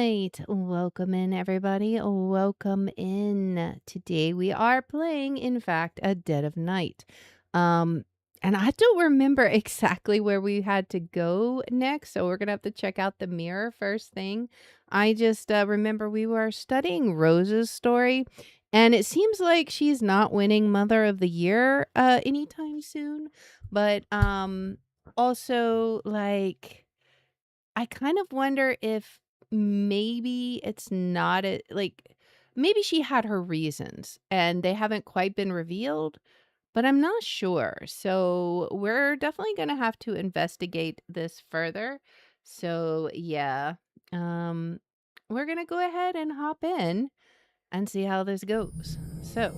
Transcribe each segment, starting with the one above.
right. Welcome in, everybody. Welcome in. Today we are playing, in fact, a Dead of Night. Um, and I don't remember exactly where we had to go next, so we're gonna have to check out the mirror first thing. I just remember we were studying Rose's story, and it seems like she's not winning Mother of the Year anytime soon. But also like I kind of wonder if maybe it's not maybe she had her reasons and they haven't quite been revealed, but I'm not sure. So we're definitely going to have to investigate this further. So yeah, um, we're going to go ahead and hop in and see how this goes. So,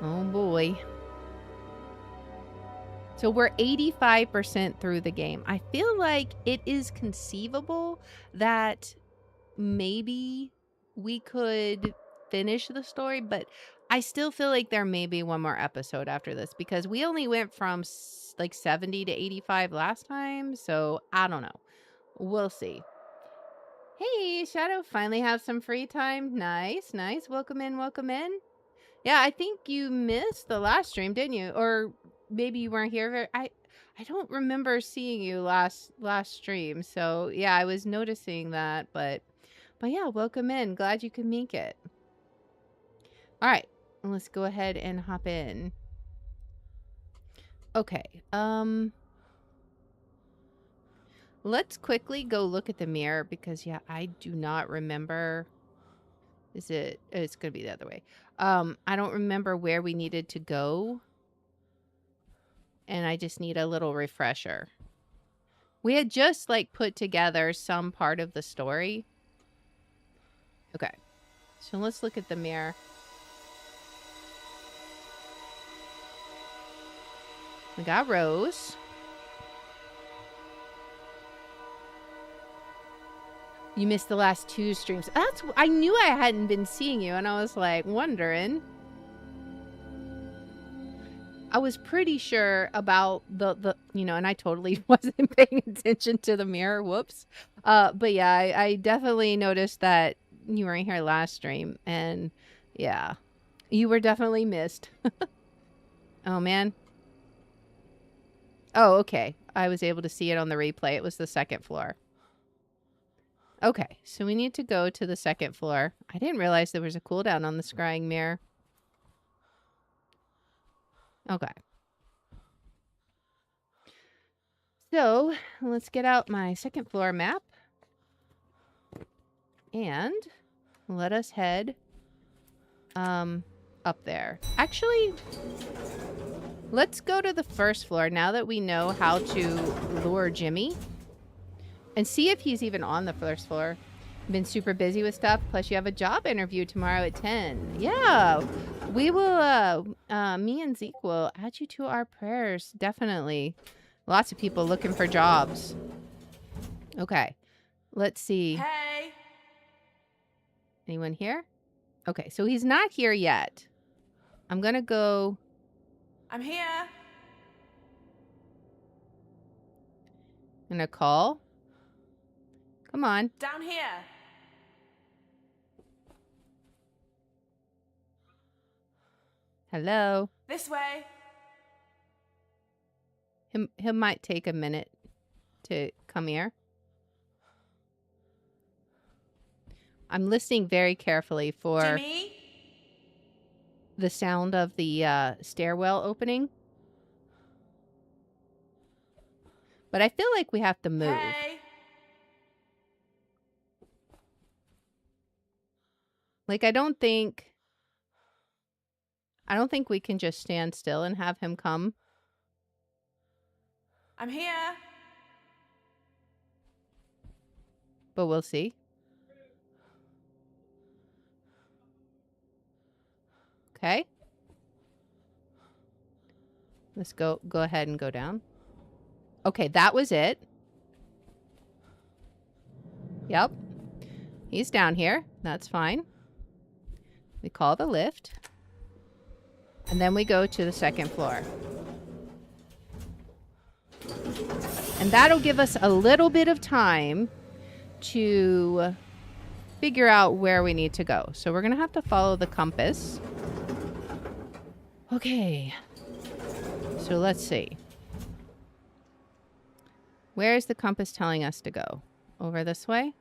oh boy. So we're 85% through the game. I feel like it is conceivable that maybe we could finish the story, but I still feel like there may be one more episode after this because we only went from like 70 to 85 last time. So I don't know. We'll see. Hey, Shadow, finally have some free time. Nice, nice. Welcome in, welcome in. Yeah, I think you missed the last stream, didn't you? Or maybe you weren't here. I don't remember seeing you last stream. So yeah, I was noticing that, but yeah, welcome in. Glad you could make it. All right, let's go ahead and hop in. Okay. Let's quickly go look at the mirror because yeah, I do not remember. Is it? It's gonna be the other way. I don't remember where we needed to go. And I just need a little refresher. We had just like put together some part of the story. Okay. So let's look at the mirror. We got Rose. You missed the last 2 streams. I knew I hadn't been seeing you and I was like wondering. I was pretty sure about the and I totally wasn't paying attention to the mirror. Whoops. But yeah, I definitely noticed that you were in here last stream and yeah, you were definitely missed. Oh man. Oh, okay. I was able to see it on the replay. It was the 2nd floor. Okay, so we need to go to the 2nd floor. I didn't realize there was a cooldown on the scrying mirror. Okay. So let's get out my 2nd floor map. And let us head up there. Actually, let's go to the 1st floor now that we know how to lure Jimmy. And see if he's even on the 1st floor. Been super busy with stuff. Plus you have a job interview tomorrow at 10. Yeah. We will, me and Zeke will add you to our prayers. Definitely. Lots of people looking for jobs. Okay. Let's see. Hey. Anyone here? Okay. So he's not here yet. I'm going to go. I'm here. I'm going to call. Come on. Down here. Hello. This way. He might take a minute to come here. I'm listening very carefully for Jimmy? the sound of the stairwell opening. But I feel like we have to move. Hey. Like I don't think we can just stand still and have him come. I'm here. But we'll see. Okay. Let's go ahead and go down. Okay, that was it. Yep. He's down here. That's fine. We call the lift. And then we go to the 2nd floor. And that'll give us a little bit of time to figure out where we need to go. So we're going to have to follow the compass. Okay. So let's see. Where is the compass telling us to go? Over this way?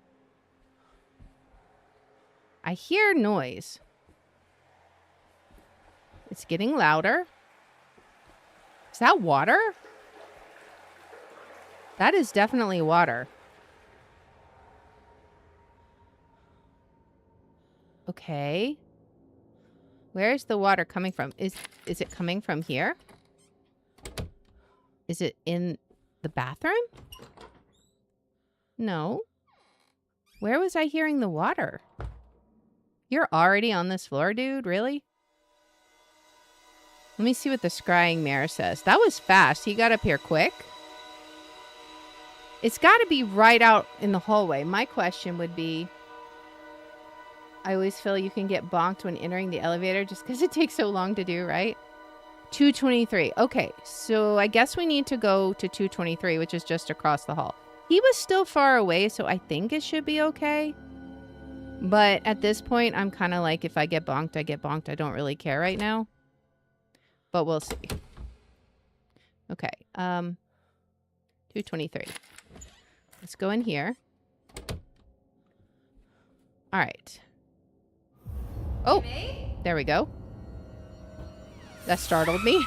I hear noise. It's getting louder. Is that water? That is definitely water. Okay. Where is the water coming from? Is it coming from here? Is it in the bathroom? No. Where was I hearing the water? You're already on this floor, dude? Really? Let me see what the scrying mirror says. That was fast. He got up here quick. It's got to be right out in the hallway. My question would be, I always feel you can get bonked when entering the elevator just because it takes so long to do, right? 223. Okay, so I guess we need to go to 223, which is just across the hall. He was still far away, so I think it should be okay. But at this point, I'm kind of like, if I get bonked, I get bonked. I don't really care right now. But we'll see. Okay, 223. Let's go in here. All right. Oh, there we go. That startled me.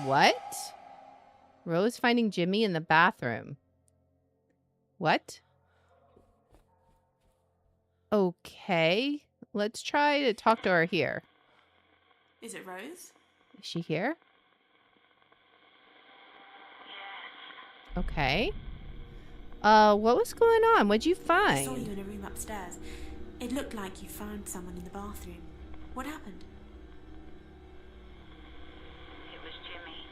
What? Rose finding Jimmy in the bathroom. What? Okay. Let's try to talk to her here. Is it Rose? Is she here? Okay. What was going on? What'd you find? I saw you in a room upstairs. It looked like you found someone in the bathroom. What happened? It was Jimmy.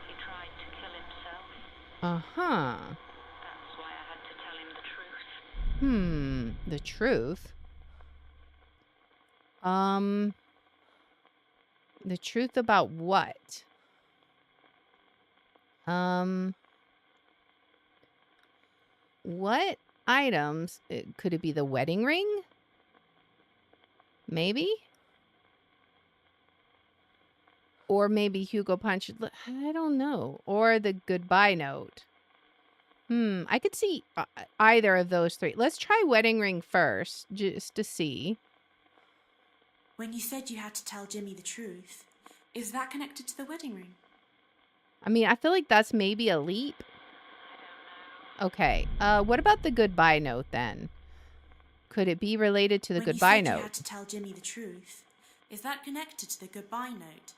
He tried to kill himself. Uh-huh. That's why I had to tell him the truth. The truth? The truth about what? What items? Could it be the wedding ring? Maybe? Or maybe Hugo Punch. I don't know. Or the goodbye note. I could see either of those three. Let's try wedding ring first, just to see. When you said you had to tell Jimmy the truth, is that connected to the wedding ring? I mean, I feel like that's maybe a leap. Okay. What about the goodbye note then? Could it be related to the goodbye note? When you said you had to tell Jimmy the truth, is that connected to the goodbye note?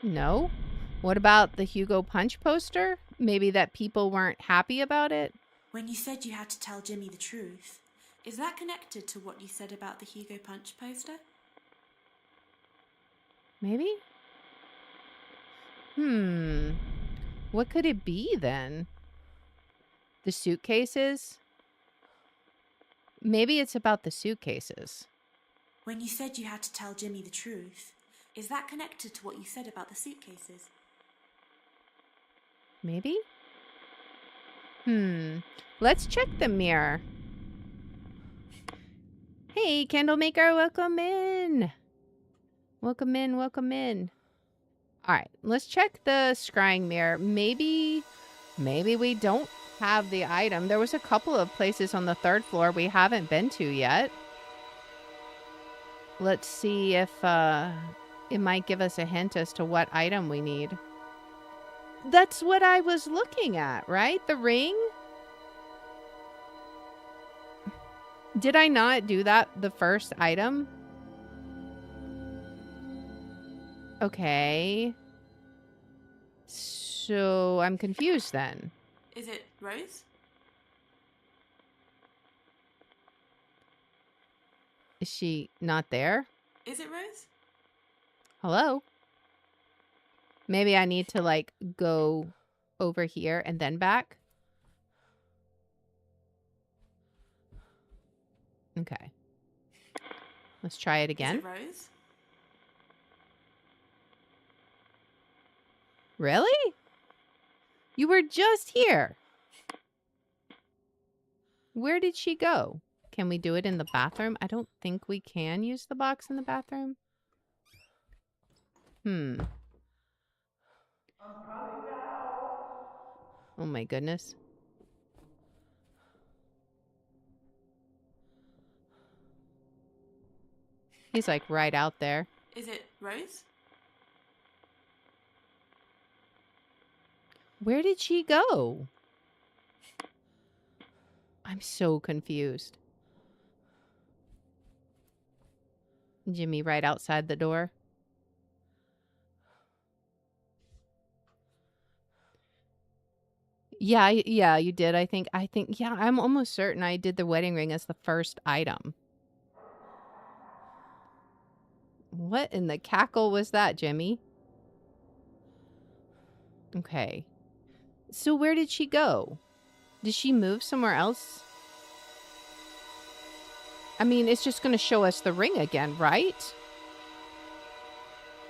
No. What about the Hugo Punch poster? Maybe that people weren't happy about it? When you said you had to tell Jimmy the truth, is that connected to what you said about the Hugo Punch poster? Maybe? What could it be then? The suitcases? Maybe it's about the suitcases. When you said you had to tell Jimmy the truth, is that connected to what you said about the suitcases? Maybe? Let's check the mirror. Hey, candle maker, welcome in. Welcome in, welcome in. All right, let's check the scrying mirror. Maybe we don't have the item. There was a couple of places on the third floor we haven't been to yet. Let's see if it might give us a hint as to what item we need. That's what I was looking at, right? The ring? Did I not do that the first item? Okay. So I'm confused then. Is it Rose? Is she not there? Is it Rose? Hello? Maybe I need to like go over here and then back. Okay. Let's try it again. Is it Rose? Really? You were just here. Where did she go? Can we do it in the bathroom? I don't think we can use the box in the bathroom. Hmm. I'm coming now. Oh my goodness. He's like right out there. Is it Rose? Where did she go? I'm so confused. Jimmy right outside the door. Yeah, you did. I think, yeah, I'm almost certain I did the wedding ring as the first item. What in the cackle was that, Jimmy? Okay. So where did she go? Did she move somewhere else? I mean, it's just going to show us the ring again, right?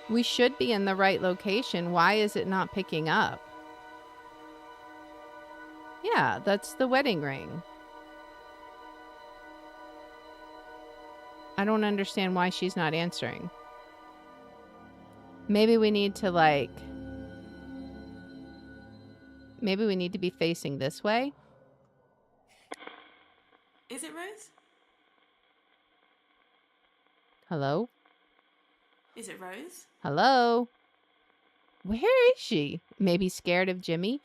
We should be in the right location. Why is it not picking up? Yeah, that's the wedding ring. I don't understand why she's not answering. Maybe we need to maybe we need to be facing this way. Is it Rose? Hello? Is it Rose? Hello? Where is she? Maybe scared of Jimmy?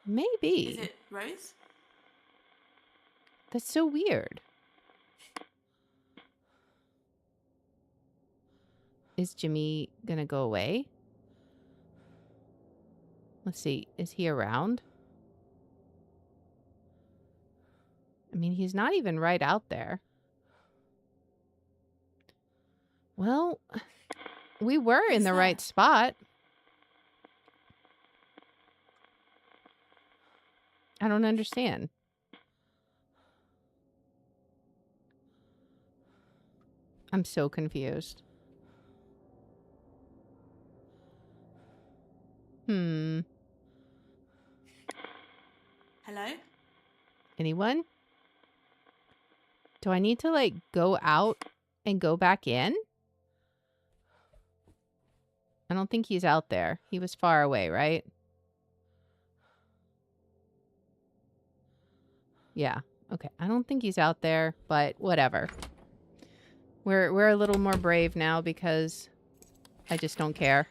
Maybe. Is it Rose? That's so weird. Is Jimmy gonna go away? Let's see. Is he around? I mean, he's not even right out there. Well, we were in Who's the there? right spot. I don't understand. I'm so confused. Hello? Anyone? Do I need to go out and go back in? I don't think he's out there. He was far away, right? Yeah. Okay. I don't think he's out there, but whatever. We're a little more brave now because I just don't care.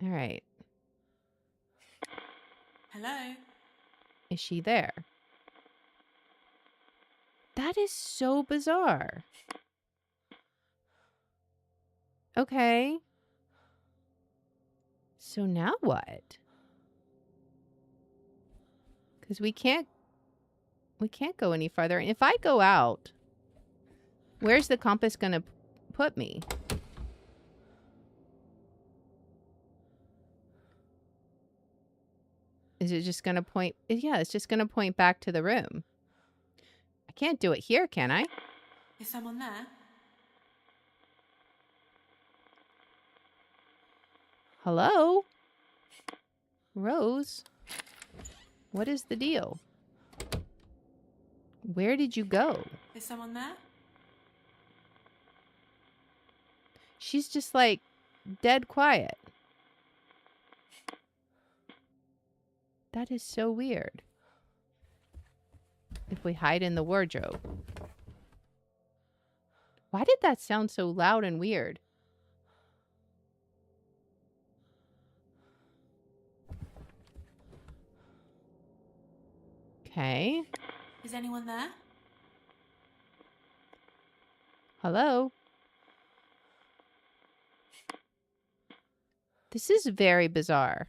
All right. Hello? Is she there? That is so bizarre. Okay. So now what? Because we can't go any farther. If I go out, where's the compass going to put me? Is it just going to point? Yeah, it's just going to point back to the room. I can't do it here, can I? Is someone there? Hello? Rose? What is the deal? Where did you go? Is someone there? She's just dead quiet. That is so weird. If we hide in the wardrobe. Why did that sound so loud and weird? Okay. Is anyone there? Hello? This is very bizarre.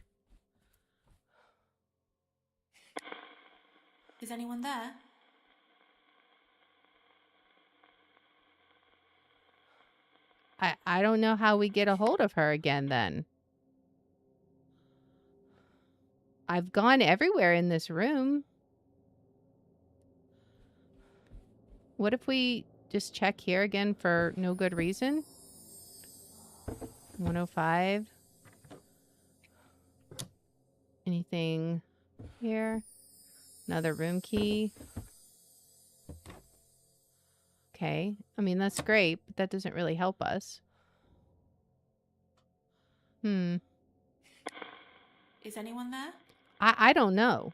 Is anyone there? I don't know how we get a hold of her again then. I've gone everywhere in this room. What if we just check here again for no good reason? 105. Anything here? Another room key. Okay. I mean, that's great, but that doesn't really help us. Is anyone there? I don't know.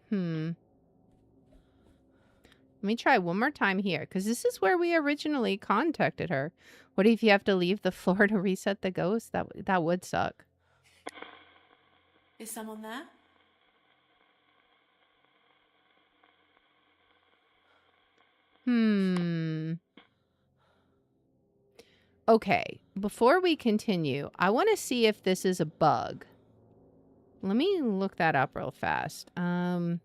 Let me try one more time here, because this is where we originally contacted her. What if you have to leave the floor to reset the ghost? That would suck. Is someone there? Okay, before we continue, I want to see if this is a bug. Let me look that up real fast. I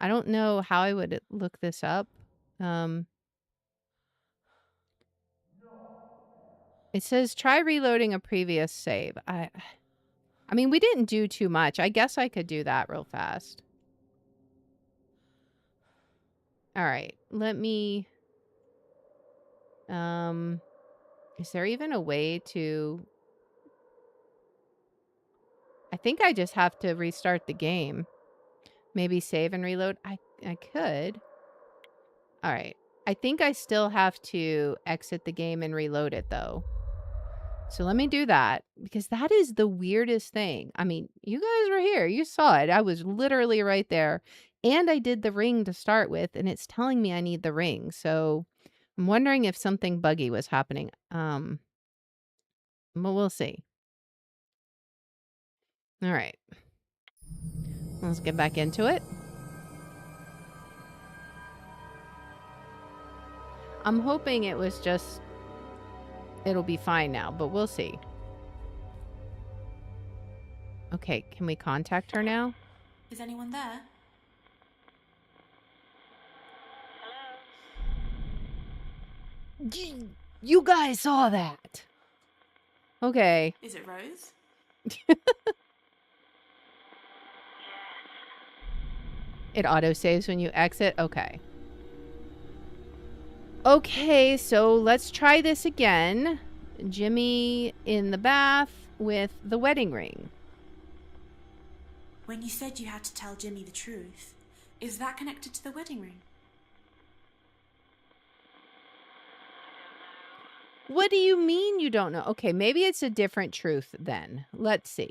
don't know how I would look this up. It says try reloading a previous save. I mean, we didn't do too much. I guess I could do that real fast. All right, let me... is there even a way to... I think I just have to restart the game. Maybe save and reload. I could. All right. I think I still have to exit the game and reload it, though. So let me do that, because that is the weirdest thing. I mean, you guys were here. You saw it. I was literally right there. And I did the ring to start with, and it's telling me I need the ring. So I'm wondering if something buggy was happening. But we'll see. All right. Let's get back into it. I'm hoping it was just... it'll be fine now, but we'll see. Okay, can we contact her now? Is anyone there? Hello? You guys saw that. Okay. Is it Rose? Yes. It auto-saves when you exit? Okay. Okay, so let's try this again. Jimmy in the bath with the wedding ring. When you said you had to tell Jimmy the truth, is that connected to the wedding ring? What do you mean you don't know? Okay, maybe it's a different truth then. Let's see.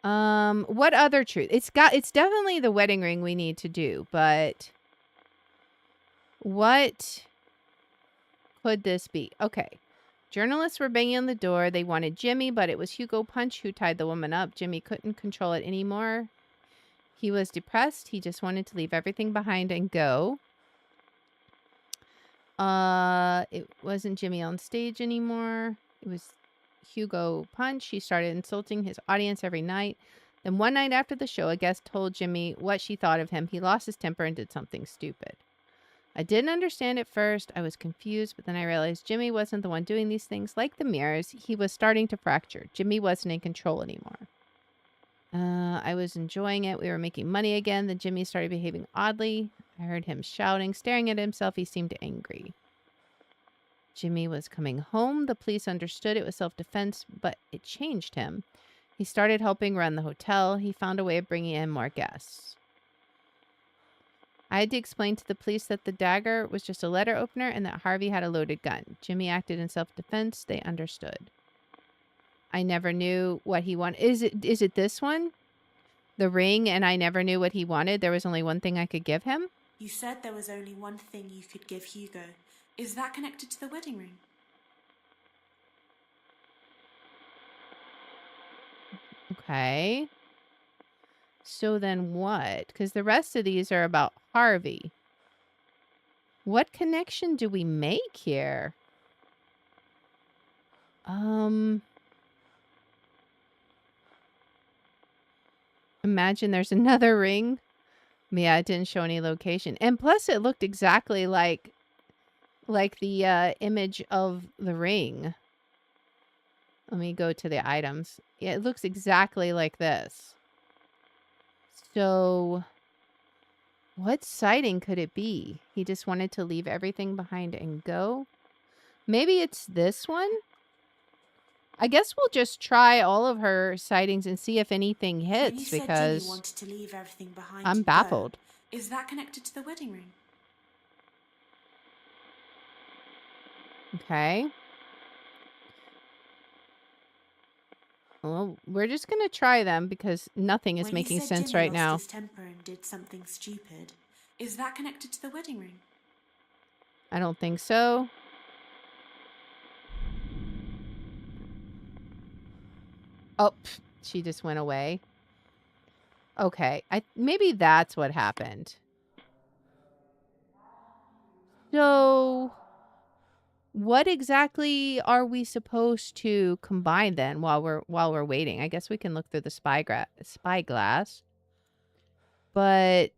What other truth? It's definitely the wedding ring we need to do, but what could this be? Okay. Journalists were banging on the door. They wanted Jimmy, but it was Hugo Punch who tied the woman up. Jimmy couldn't control it anymore. He was depressed. He just wanted to leave everything behind and go. It wasn't Jimmy on stage anymore. It was Hugo Punch. He started insulting his audience every night. Then one night after the show, a guest told Jimmy what she thought of him. He lost his temper and did something stupid. I didn't understand at first. I was confused, but then I realized Jimmy wasn't the one doing these things. Like the mirrors, he was starting to fracture. Jimmy wasn't in control anymore. I was enjoying it. We were making money again. Then Jimmy started behaving oddly. I heard him shouting, staring at himself. He seemed angry. Jimmy was coming home. The police understood it was self-defense, but it changed him. He started helping run the hotel. He found a way of bringing in more guests. I had to explain to the police that the dagger was just a letter opener and that Harvey had a loaded gun. Jimmy acted in self-defense. They understood. I never knew what he wanted. Is it this one? The ring, and I never knew what he wanted. There was only one thing I could give him? You said there was only one thing you could give Hugo. Is that connected to the wedding ring? Okay. So then what? Because the rest of these are about Harvey. What connection do we make here? Imagine there's another ring. Yeah, it didn't show any location. And plus it looked exactly like the image of the ring. Let me go to the items. Yeah, it looks exactly like this. So, what sighting could it be? He just wanted to leave everything behind and go? Maybe it's this one? I guess we'll just try all of her sightings and see if anything When you hits said Jimmy because wanted to leave everything behind I'm and go, baffled. is that connected to the wedding ring? Okay. Well, we're just going to try them because nothing is When you making said sense Jimmy right lost now. his temper and did something stupid, is that connected to the wedding ring? I don't think so. Oh, she just went away. Okay. Maybe that's what happened. So, what exactly are we supposed to combine then while we're waiting? I guess we can look through the spyglass. But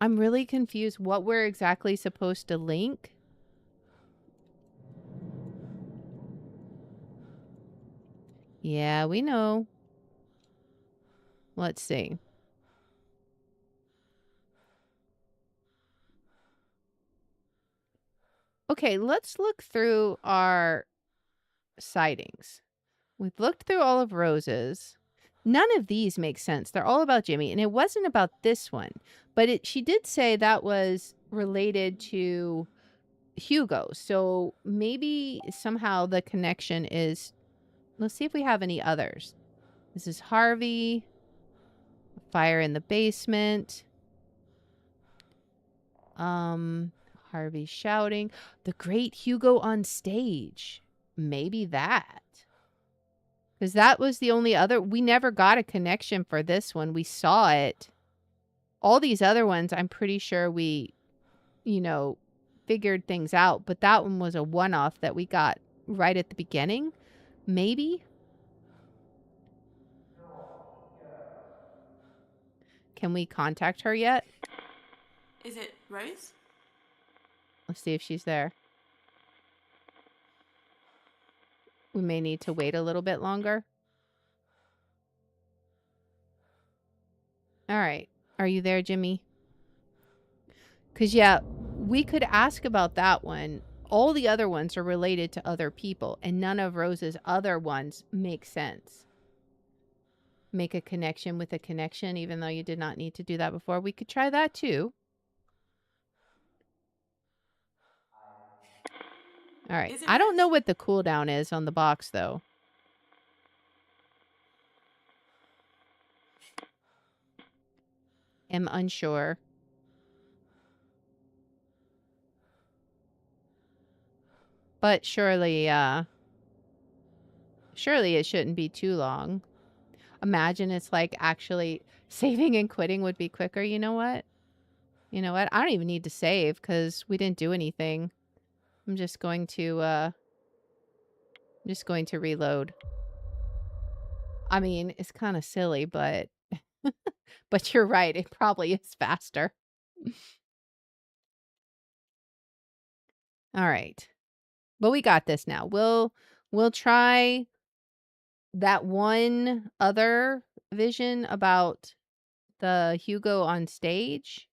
I'm really confused what we're exactly supposed to link. Yeah, we know. Let's see. Okay, let's look through our sightings. We've looked through all of Rose's. None of these make sense. They're all about Jimmy, and it wasn't about this one. But she did say that was related to Hugo. So maybe somehow the connection is, let's see if we have any others. This is Harvey, fire in the basement. Harvey shouting, the great Hugo on stage. Maybe that. Because that was the only other, we never got a connection for this one. We saw it. All these other ones, I'm pretty sure we, figured things out. But that one was a one-off that we got right at the beginning. Maybe. Can we contact her yet? Is it Rose? Let's see if she's there. We may need to wait a little bit longer. All right. Are you there, Jimmy? Because, yeah, we could ask about that one. All the other ones are related to other people, and none of Rose's other ones make sense. Make a connection with a connection, even though you did not need to do that before. We could try that, too. All right. Is it I don't know Rose? what the cooldown is on the box, though. Am unsure. But surely it shouldn't be too long. Imagine it's like actually saving and quitting would be quicker. You know what? You know what? I don't even need to save because we didn't do anything. I'm just going to reload. I mean, it's kind of silly, but but you're right. It probably is faster. All right. But we got this now. We'll try that one other vision about the Hugo on stage.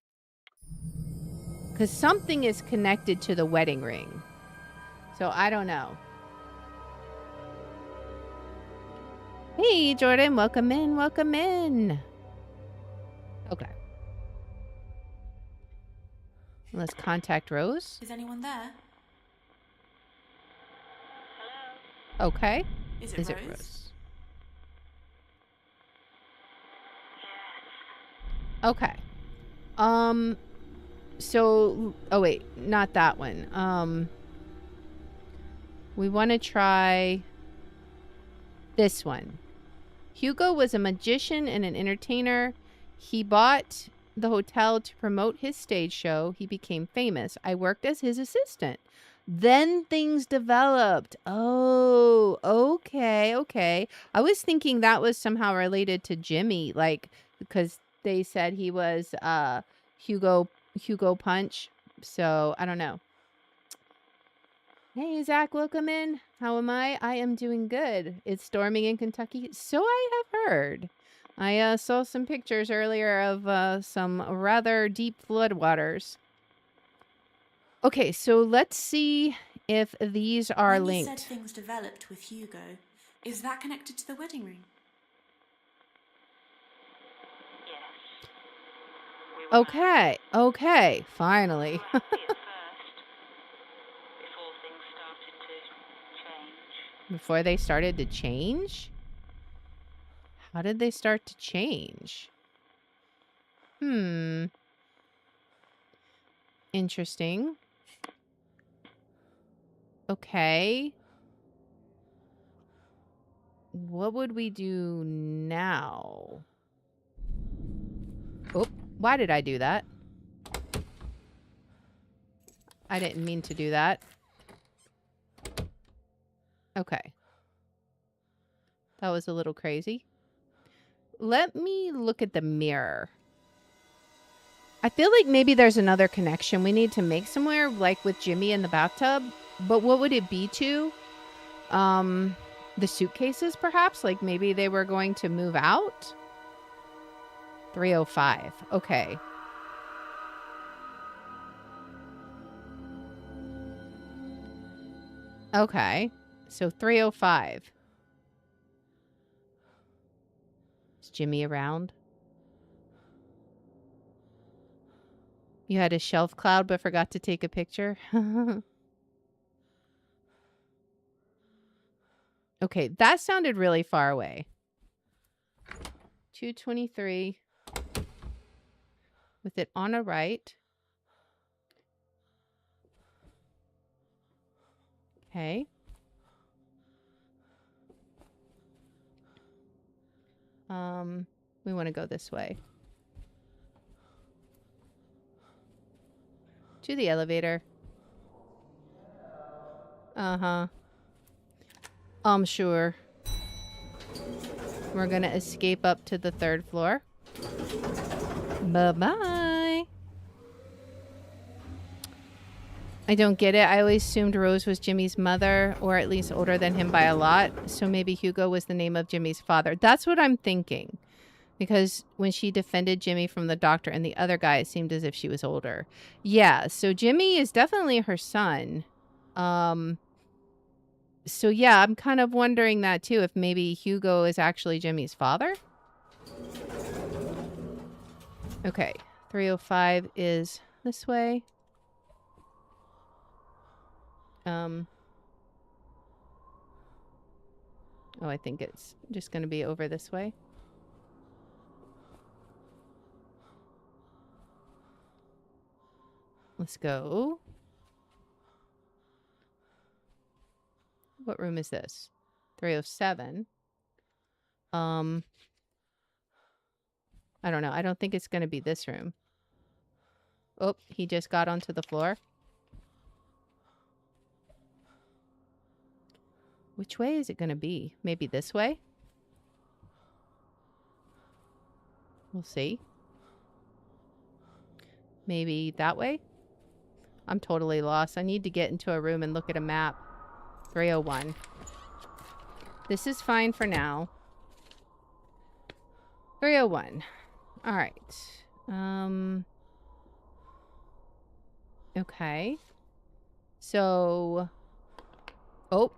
Because something is connected to the wedding ring. So I don't know. Hey, Jordan. Welcome in. Welcome in. Okay. Let's contact Rose. Is anyone there? Hello? Okay. Is it Is Rose? it Rose? Yes. Okay. So, oh wait, not that one. We want to try this one. Hugo was a magician and an entertainer. He bought the hotel to promote his stage show. He became famous. I worked as his assistant. Then things developed. Oh, okay, okay. I was thinking that was somehow related to Jimmy, like because they said he was Hugo Punch. So I don't know. Hey, Zach, welcome in. How am I? I am doing good. It's storming in Kentucky. So I have heard. I saw some pictures earlier of some rather deep floodwaters. Okay, so let's see if these are When you said linked. things developed with Hugo, is that connected to the wedding ring? Yes. We were Okay, finally. happy at first, before things started to change. Before they started to change? How did they start to change? Interesting. Okay. What would we do now? Oh, why did I do that? I didn't mean to do that. Okay. That was a little crazy. Let me look at the mirror. I feel like maybe there's another connection we need to make somewhere, like with Jimmy in the bathtub. But what would it be to? The suitcases, perhaps? Like maybe they were going to move out? 305. Okay. Okay. So 305. Is Jimmy around? You had a shelf cloud but forgot to take a picture? Okay, that sounded really far away. 223. With it on a right. Okay. We want to go this way. To the elevator. Uh-huh. I'm sure. We're gonna escape up to the 3rd floor. Bye-bye. I don't get it. I always assumed Rose was Jimmy's mother, or at least older than him by a lot. So maybe Hugo was the name of Jimmy's father. That's what I'm thinking. Because when she defended Jimmy from the doctor and the other guy, it seemed as if she was older. Yeah, so Jimmy is definitely her son. So yeah, I'm kind of wondering that too, if maybe Hugo is actually Jimmy's father. Okay, 305 is this way. Oh, I think it's just going to be over this way. Let's go. What room is this? 307. I don't know. I don't think it's going to be this room. Oh, he just got onto the floor. Which way is it going to be? Maybe this way? We'll see. Maybe that way? I'm totally lost. I need to get into a room and look at a map. 301. This is fine for now. 301. All right. Okay. So... Oh.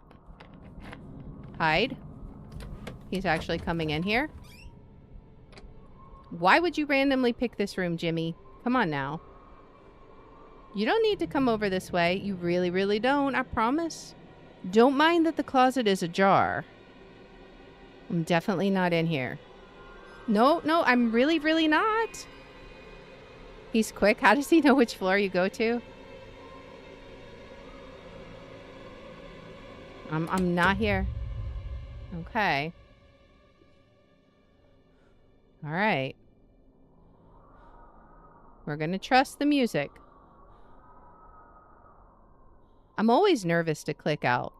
Hide. He's actually coming in here. Why would you randomly pick this room, Jimmy? Come on now. You don't need to come over this way. You really, really don't. I promise. Don't mind that the closet is ajar. I'm definitely not in here. No, I'm really, really not. He's quick. How does he know which floor you go to? I'm not here. Okay. All right. We're going to trust the music. I'm always nervous to click out.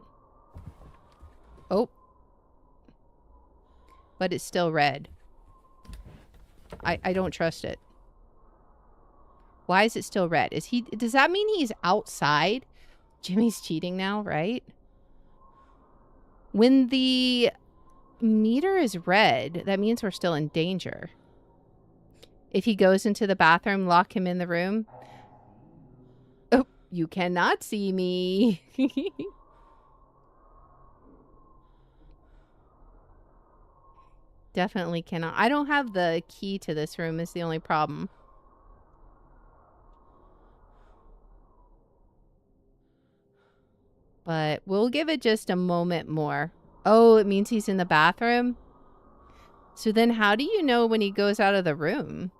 Oh. But it's still red. I don't trust it. Why is it still red? Does that mean he's outside? Jimmy's cheating now, right? When the meter is red. That means we're still in danger. If he goes into the bathroom, lock him in the room. I can see you. Oh, you cannot see me. Definitely cannot. I don't have the key to this room is the only problem. But we'll give it just a moment more. Oh, it means he's in the bathroom? So then how do you know when he goes out of the room?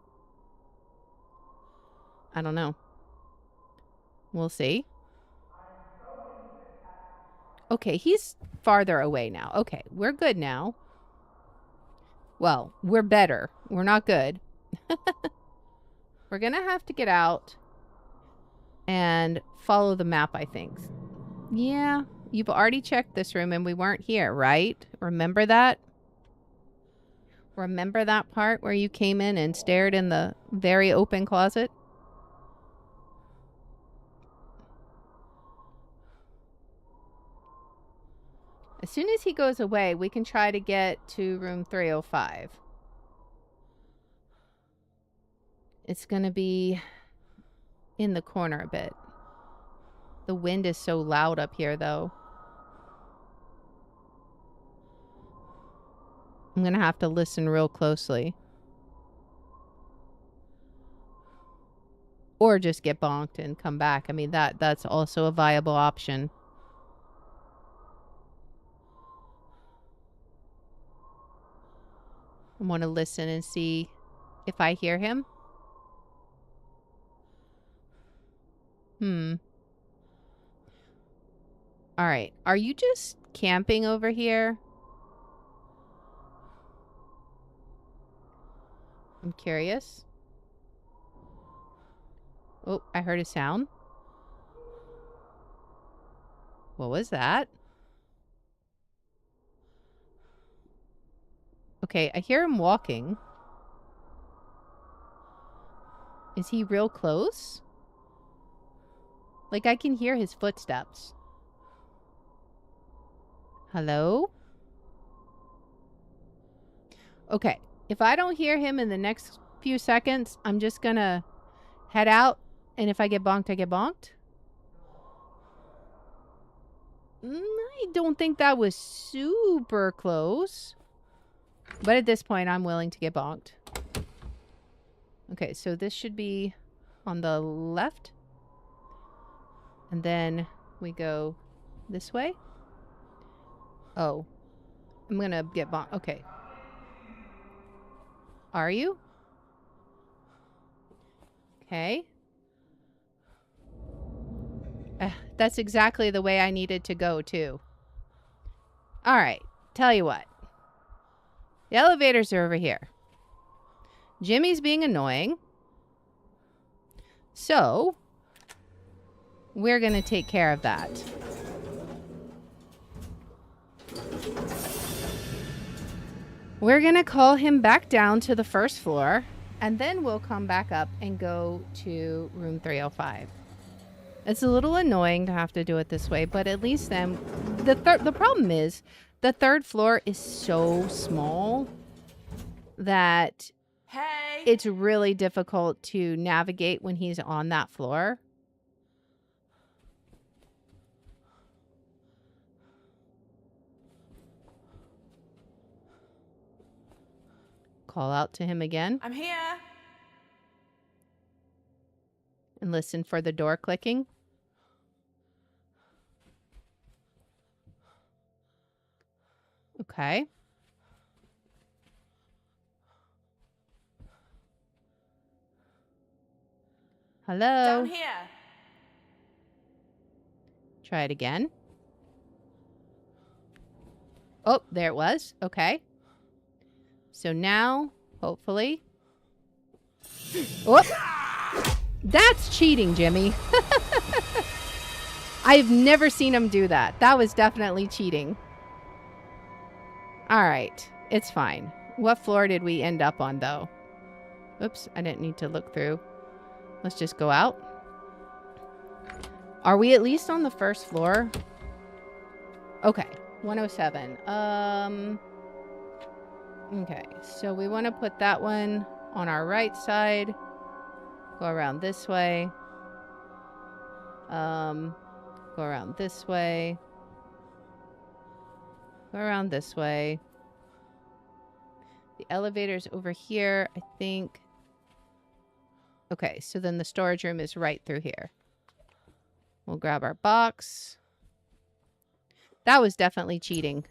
I don't know. We'll see. I'm going to attack you. Okay, he's farther away now. Okay, we're good now. Well, we're better. We're not good. We're gonna have to get out and follow the map, I think. Yeah, you've already checked this room and we weren't here, right? Remember that? Remember that part where you came in and stared in the very open closet? As soon as he goes away, we can try to get to room 305. It's going to be in the corner a bit. The wind is so loud up here, though. I'm going to have to listen real closely. Or just get bonked and come back. I mean, that's also a viable option. I want to listen and see if I hear him. All right. Are you just camping over here? I'm curious. Oh, I heard a sound. What was that? Okay, I hear him walking. Is he real close? Like I can hear his footsteps. Hello? Okay, if I don't hear him in the next few seconds, I'm just gonna head out. And if I get bonked, I get bonked. I don't think that was super close. But at this point, I'm willing to get bonked. Okay, so this should be on the left. And then we go this way. Oh. I'm gonna get bonked. Okay. Are you? Okay. That's exactly the way I needed to go, too. All right. Tell you what. The elevators are over here. Jimmy's being annoying. So, we're going to take care of that. We're going to call him back down to the first floor. And then we'll come back up and go to room 305. It's a little annoying to have to do it this way, but at least then the problem is the third floor is so small that it's really difficult to navigate when he's on that floor. Call out to him again. I'm here. And listen for the door clicking. Okay. Hello? Down here. Try it again. Oh, there it was. Okay. So now, hopefully. Whoop. That's cheating, Jimmy. I've never seen him do that. That was definitely cheating. All right. It's fine. What floor did we end up on, though? Oops, I didn't need to look through. Let's just go out. Are we at least on the first floor? Okay. 107. Okay, so we want to put that one on our right side. Go around this way. Go around this way. Go around this way. The elevator's over here, I think. Okay, so then the storage room is right through here. We'll grab our box. That was definitely cheating.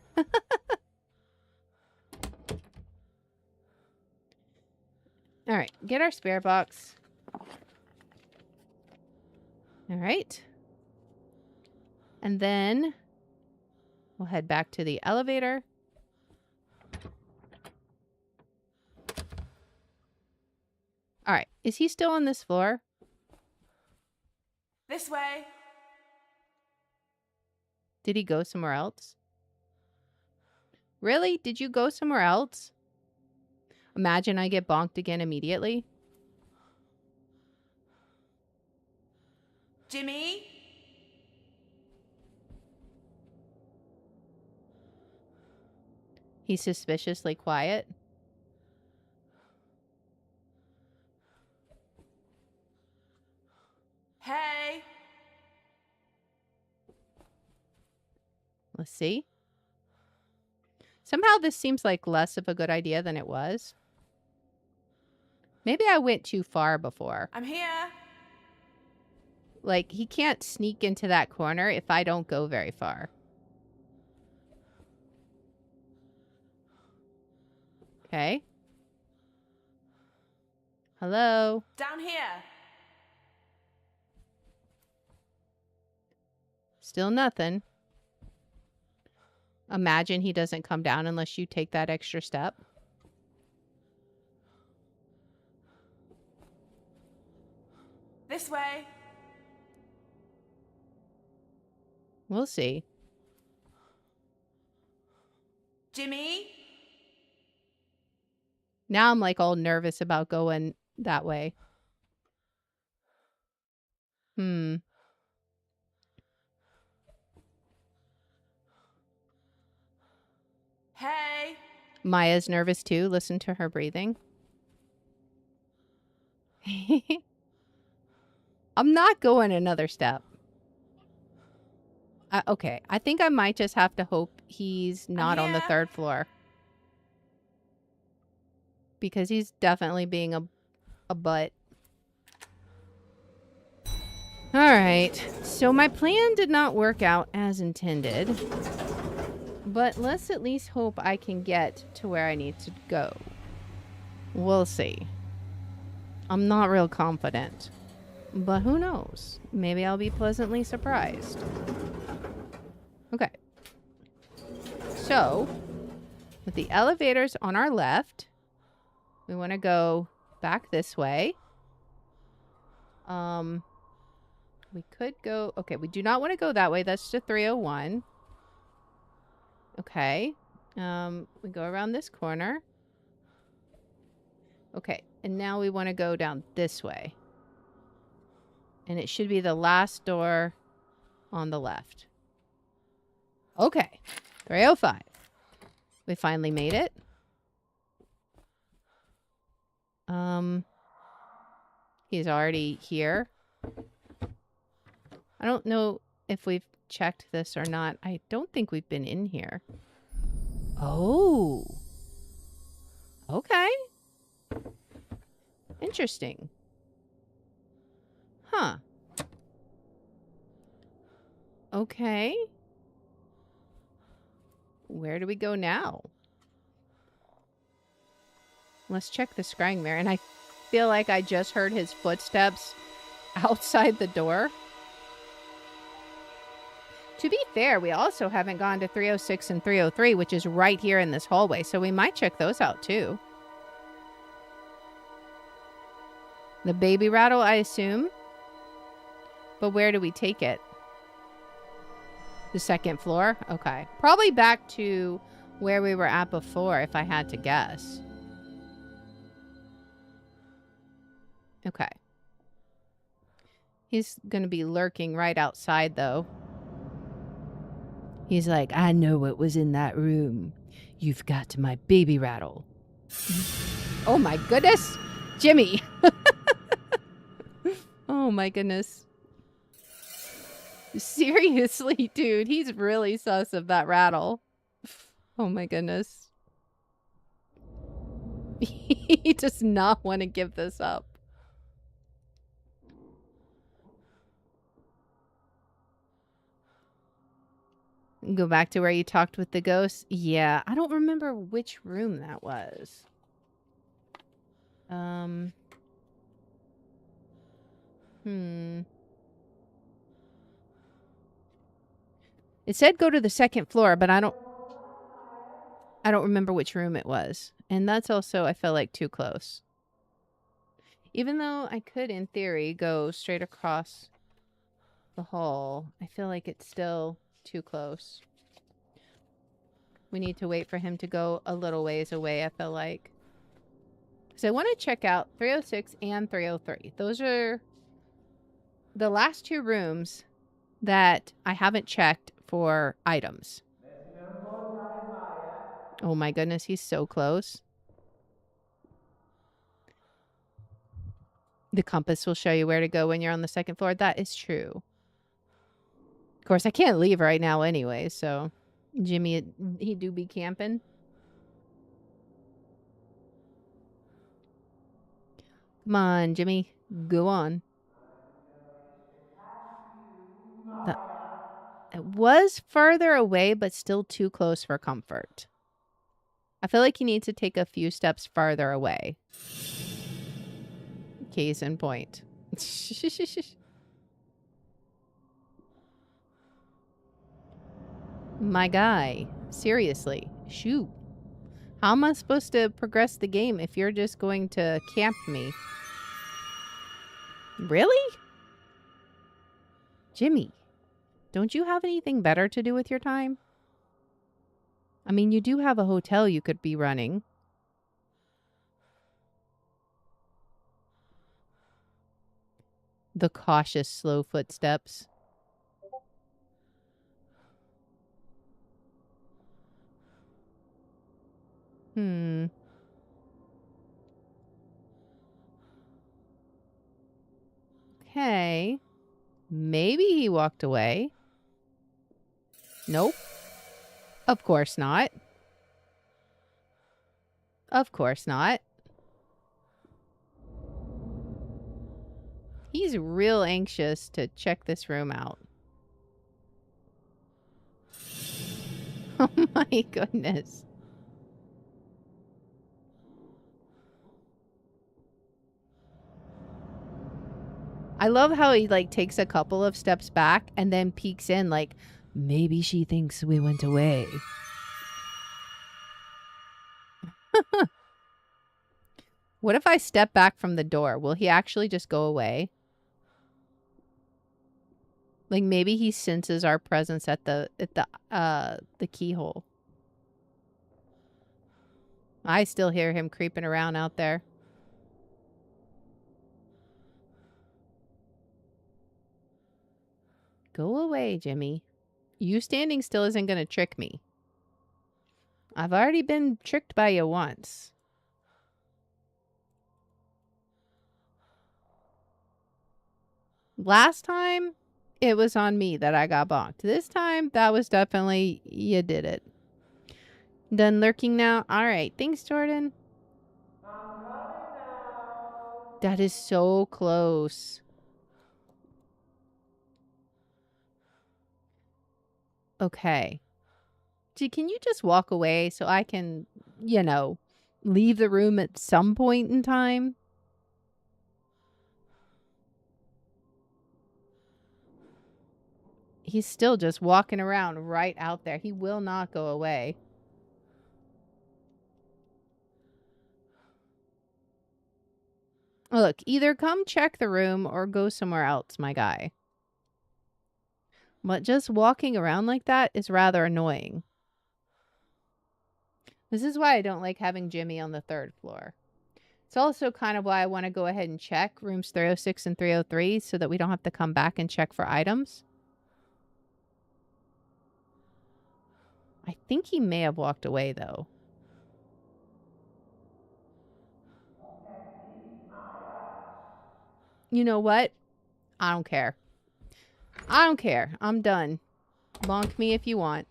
All right, get our spare box. All right. And then we'll head back to the elevator. All right, is he still on this floor? This way. Did he go somewhere else? Really? Did you go somewhere else? Imagine I get bonked again immediately. Jimmy? He's suspiciously quiet. Hey? Let's see. Somehow this seems like less of a good idea than it was. Maybe I went too far before. I'm here. Like, he can't sneak into that corner if I don't go very far. Okay. Hello? Down here. Still nothing. Imagine he doesn't come down unless you take that extra step. This way. We'll see. Jimmy? Now I'm like all nervous about going that way. Hey? Maya's nervous too. Listen to her breathing. I'm not going another step. Okay, I think I might just have to hope he's not on the here. 3rd floor. Because he's definitely being a butt. Alright, so my plan did not work out as intended. But let's at least hope I can get to where I need to go. We'll see. I'm not real confident. But who knows? Maybe I'll be pleasantly surprised. Okay. So, with the elevators on our left, we want to go back this way. We could go... Okay, we do not want to go that way. That's to 301. Okay. We go around this corner. Okay, and now we want to go down this way. And it should be the last door on the left. Okay, 305. We finally made it. He's already here. I don't know if we've checked this or not. I don't think we've been in here. Oh. Okay. Interesting. Huh. Okay. Where do we go now? Let's check the scrying mirror. And I feel like I just heard his footsteps outside the door. To be fair, we also haven't gone to 306 and 303, which is right here in this hallway. So we might check those out too. The baby rattle, I assume. But where do we take it? The 2nd floor? Okay. Probably back to where we were at before, if I had to guess. Okay. He's going to be lurking right outside, though. He's like, I know what was in that room. You've got my baby rattle. Oh my goodness. Jimmy. Oh my goodness. Seriously, dude. He's really sus of that rattle. Oh my goodness. He does not want to give this up. Go back to where you talked with the ghost. Yeah, I don't remember which room that was. It said go to the second floor, but I don't remember which room it was. And that's also, I feel like, too close. Even though I could, in theory, go straight across the hall, I feel like it's still too close. We need to wait for him to go a little ways away, I feel like. So I want to check out 306 and 303. Those are the last two rooms that I haven't checked for items. Oh my goodness, he's so close. The compass will show you where to go when you're on the second floor. That is true. Of course, I can't leave right now anyway, so Jimmy, he do be camping. Come on, Jimmy. Go on. It was further away, but still too close for comfort. I feel like you need to take a few steps farther away. Case in point. My guy. Seriously. Shoot. How am I supposed to progress the game if you're just going to camp me? Really? Jimmy, don't you have anything better to do with your time? I mean, you do have a hotel you could be running. The cautious, slow footsteps. Okay. Maybe he walked away. Nope. Of course not. Of course not. He's real anxious to check this room out. Oh my goodness. I love how he like takes a couple of steps back and then peeks in like, maybe she thinks we went away. What if I step back from the door? Will he actually just go away? Like maybe he senses our presence at the keyhole. I still hear him creeping around out there. Go away, Jimmy. You standing still isn't going to trick me. I've already been tricked by you once. Last time, it was on me that I got bonked. This time, that was definitely, you did it. Done lurking now? All right. Thanks, Jordan. I'm coming now. That is so close. Okay. Gee, can you just walk away so I can, leave the room at some point in time? He's still just walking around right out there. He will not go away. Look, either come check the room or go somewhere else, my guy. But just walking around like that is rather annoying. This is why I don't like having Jimmy on the third floor. It's also kind of why I want to go ahead and check rooms 306 and 303 so that we don't have to come back and check for items. I think he may have walked away, though. You know what? I don't care. I don't care. I'm done. Bonk me if you want.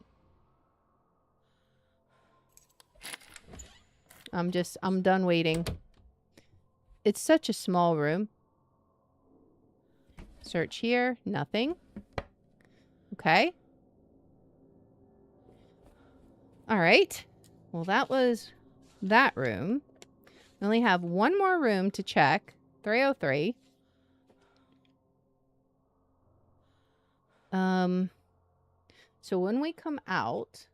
I'm done waiting. It's such a small room. Search here. Nothing. Okay. All right. Well, that was that room. We only have one more room to check. 303. So when we come out,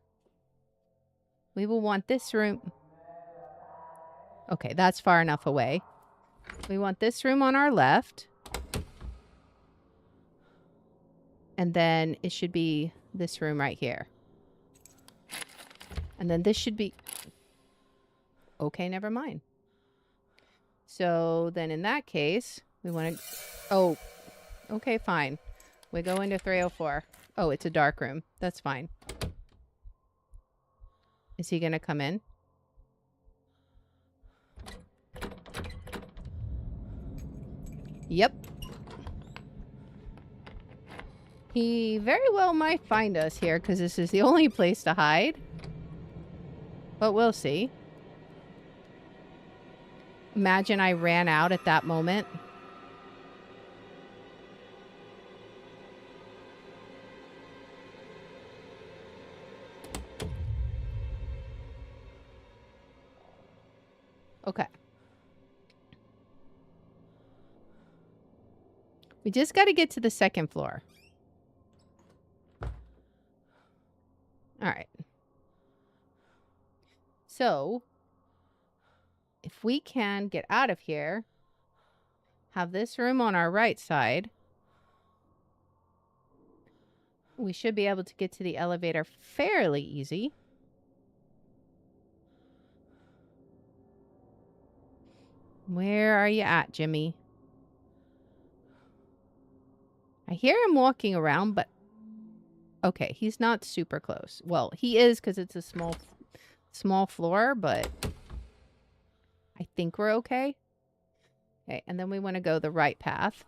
we will want this room. Okay, that's far enough away. We want this room on our left. And then it should be this room right here. And then this should be... Okay, never mind. So then in that case, we want to... Oh, okay, fine. We go into 304. Oh, it's a dark room. That's fine. Is he going to come in? Yep. He very well might find us here because this is the only place to hide. But we'll see. Imagine I ran out at that moment. Okay. We just got to get to the second floor. All right. So, if we can get out of here, have this room on our right side, we should be able to get to the elevator fairly easy. Where are you at, Jimmy? I hear him walking around, but... Okay, he's not super close. Well, he is because it's a small floor, but... I think we're okay. Okay, and then we want to go the right path.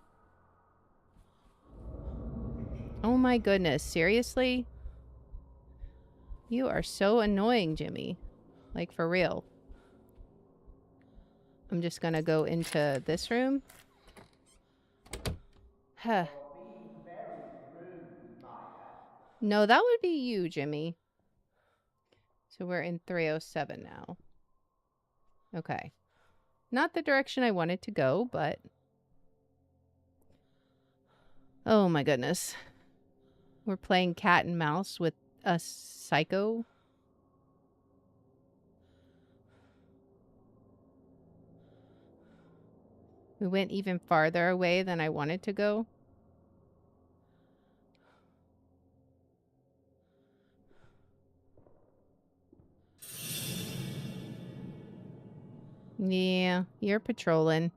Oh my goodness, seriously? You are so annoying, Jimmy. Like, for real. I'm just gonna go into this room. Huh. No, that would be you, Jimmy. So we're in 307 now. Okay. Not the direction I wanted to go, but... Oh my goodness. We're playing cat and mouse with a psycho. We went even farther away than I wanted to go. Yeah, you're patrolling.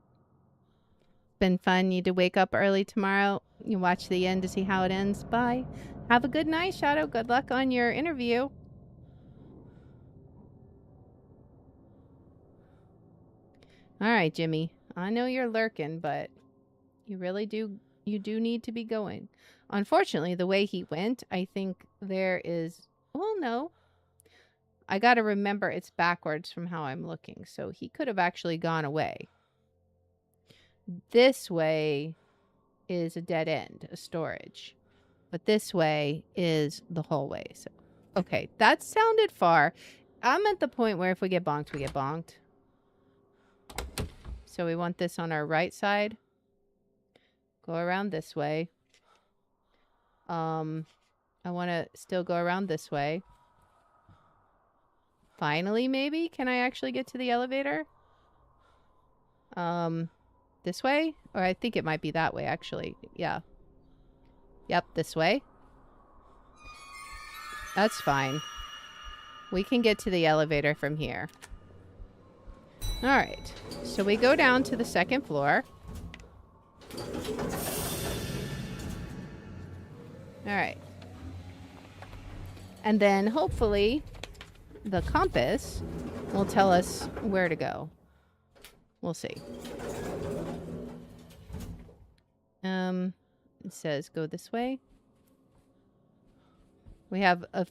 Been fun. Need to wake up early tomorrow. You watch the end to see how it ends. Bye. Have a good night, Shadow. Good luck on your interview. All right, Jimmy. I know you're lurking, but you really do... You do need to be going. Unfortunately, the way he went, I think there is... Well, no. I got to remember it's backwards from how I'm looking. So he could have actually gone away. This way is a dead end, a storage. But this way is the hallway. So, okay, that sounded far. I'm at the point where if we get bonked, we get bonked. So we want this on our right side. Go around this way. I want to still go around this way. Finally, maybe? Can I actually get to the elevator? This way? Or I think it might be that way, actually. Yeah. Yep, this way. That's fine. We can get to the elevator from here. Alright. So we go down to the second floor. Alright. And then, hopefully, the compass will tell us where to go. We'll see. It says go this way. We have a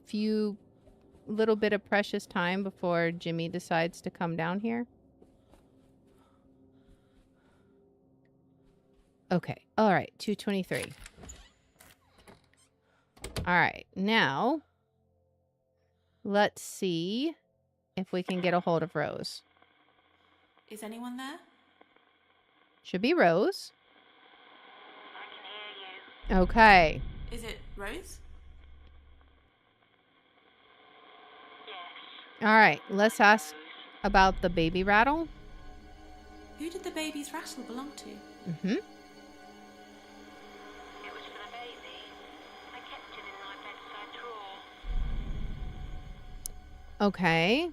little bit of precious time before Jimmy decides to come down here. Okay. All right. 2:23. All right. Now, let's see if we can get a hold of Rose. Is anyone there? Should be Rose. I can hear you. Okay. Is it Rose? Yes. All right. Let's ask about the baby rattle. Who did the baby's rattle belong to? Mm-hmm. It was for the baby. I kept it in my bedside drawer. Okay.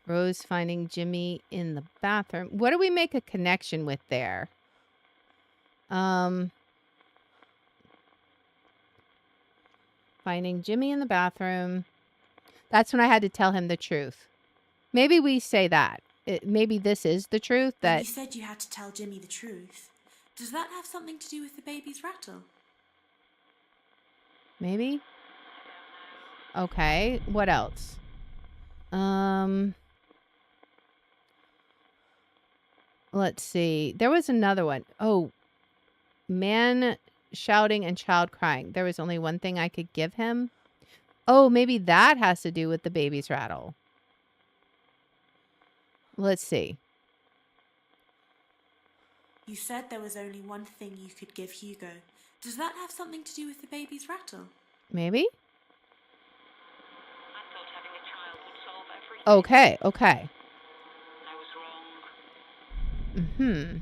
Rose finding Jimmy in the bathroom. What do we make a connection with there? Finding Jimmy in the bathroom. That's when I had to tell him the truth. Maybe we say that. Maybe this is the truth When that you said you had to tell Jimmy the truth, does that have something to do with the baby's rattle? maybe. Okay. What else? Let's see. There was another one. Oh, man shouting and child crying. There was only one thing I could give him. Oh, maybe that has to do with the baby's rattle. Let's see. You said there was only one thing you could give Hugo. Does that have something to do with the baby's rattle? Maybe? I thought having a child would solve everything. Okay, okay. I was wrong. Mm-hmm.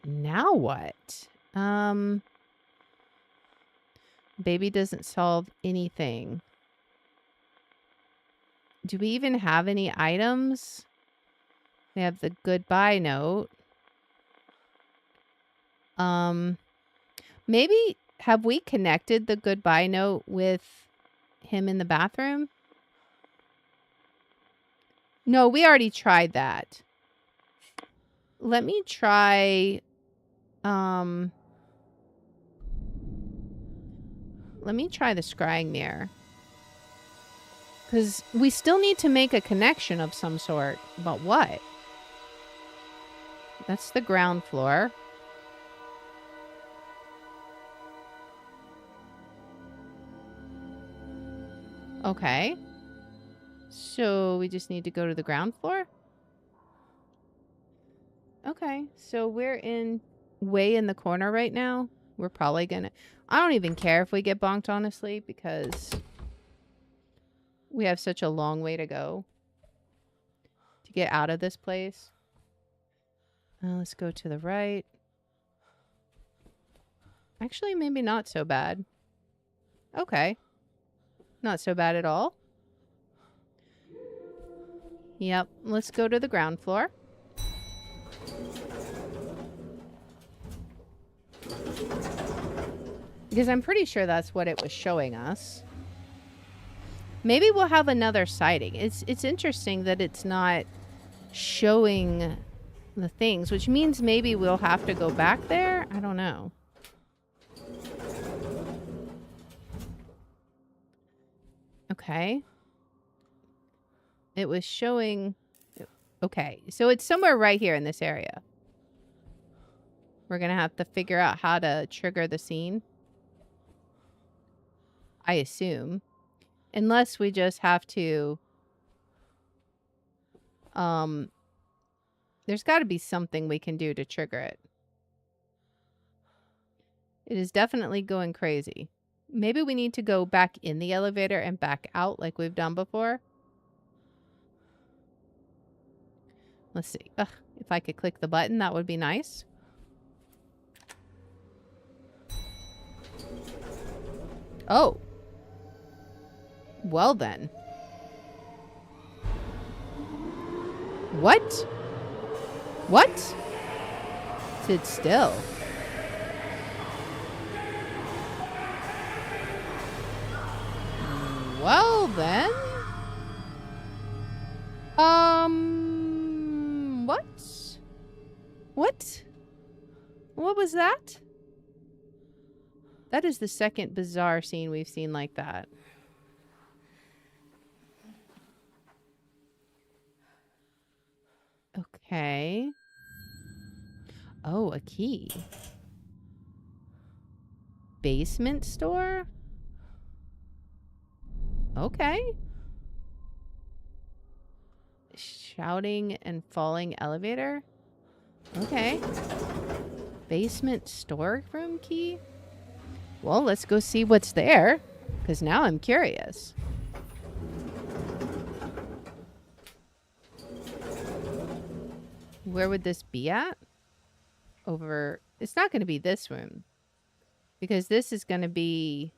Now what? Baby doesn't solve anything. Do we even have any items? We have the goodbye note. Maybe have we connected the goodbye note with him in the bathroom? No, we already tried that. Let me try the scrying mirror. Because we still need to make a connection of some sort. But what? That's the ground floor. Okay. So we just need to go to the ground floor? Okay. So we're way in the corner right now. We're probably gonna... I don't even care if we get bonked, honestly, because we have such a long way to go to get out of this place. Let's go to the right. Actually, maybe not so bad. Okay. Not so bad at all. Yep. Let's go to the ground floor. Because I'm pretty sure that's what it was showing us. Maybe we'll have another sighting. It's interesting that it's not showing the things, which means maybe we'll have to go back there. I don't know. Okay. It was showing... Okay, so it's somewhere right here in this area. We're going to have to figure out how to trigger the scene. I assume. Unless we just have to... There's got to be something we can do to trigger it. It is definitely going crazy. Maybe we need to go back in the elevator and back out like we've done before. Let's see. Ugh, if I could click the button, that would be nice. Oh. Well then. What? What? Sit still. Well then. What was that? That is the second bizarre scene we've seen like that. Okay. Oh, a key. Basement store? Okay. Shouting and falling elevator? Okay. Basement storeroom key? Well, let's go see what's there, because now I'm curious. Where would this be at? Over... It's not going to be this room. Because this is going to be...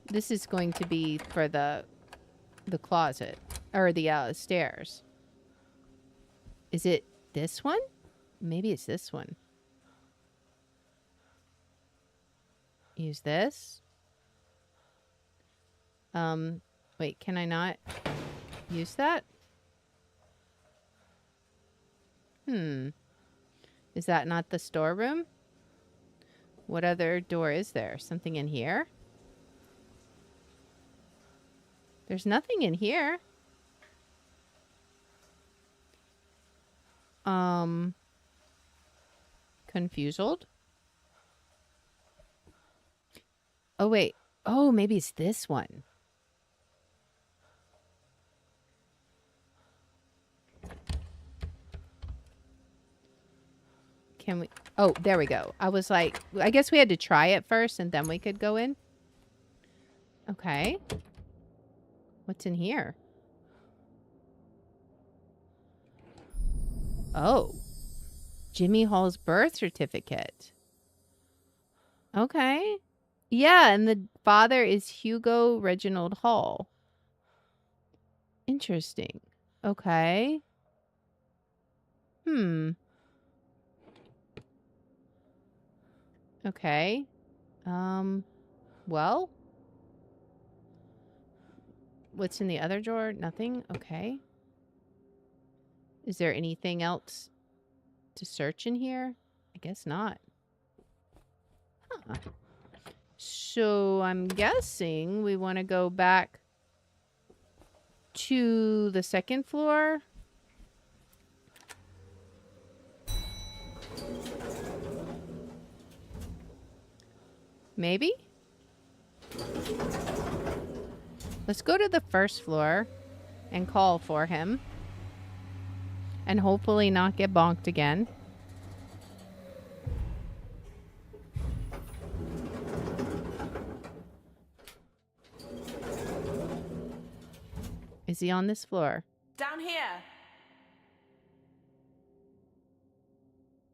This is going to be for the closet. Or the stairs. Is it this one? Maybe it's this one. Use this. Wait, can I not use that? Is that not the storeroom? What other door is there? Something in here? There's nothing in here. Confused? Oh, wait. Oh, maybe it's this one. Can we... Oh, there we go. I was like... I guess we had to try it first and then we could go in. Okay. What's in here? Oh. Jimmy Hall's birth certificate. Okay. Yeah, and the father is Hugo Reginald Hall. Interesting. Okay. Okay. Well. What's in the other drawer? Nothing? Okay. Is there anything else to search in here? I guess not. Huh. So I'm guessing we want to go back to the second floor. Maybe? Let's go to the first floor and call for him. And hopefully not get bonked again. Is he on this floor? Down here.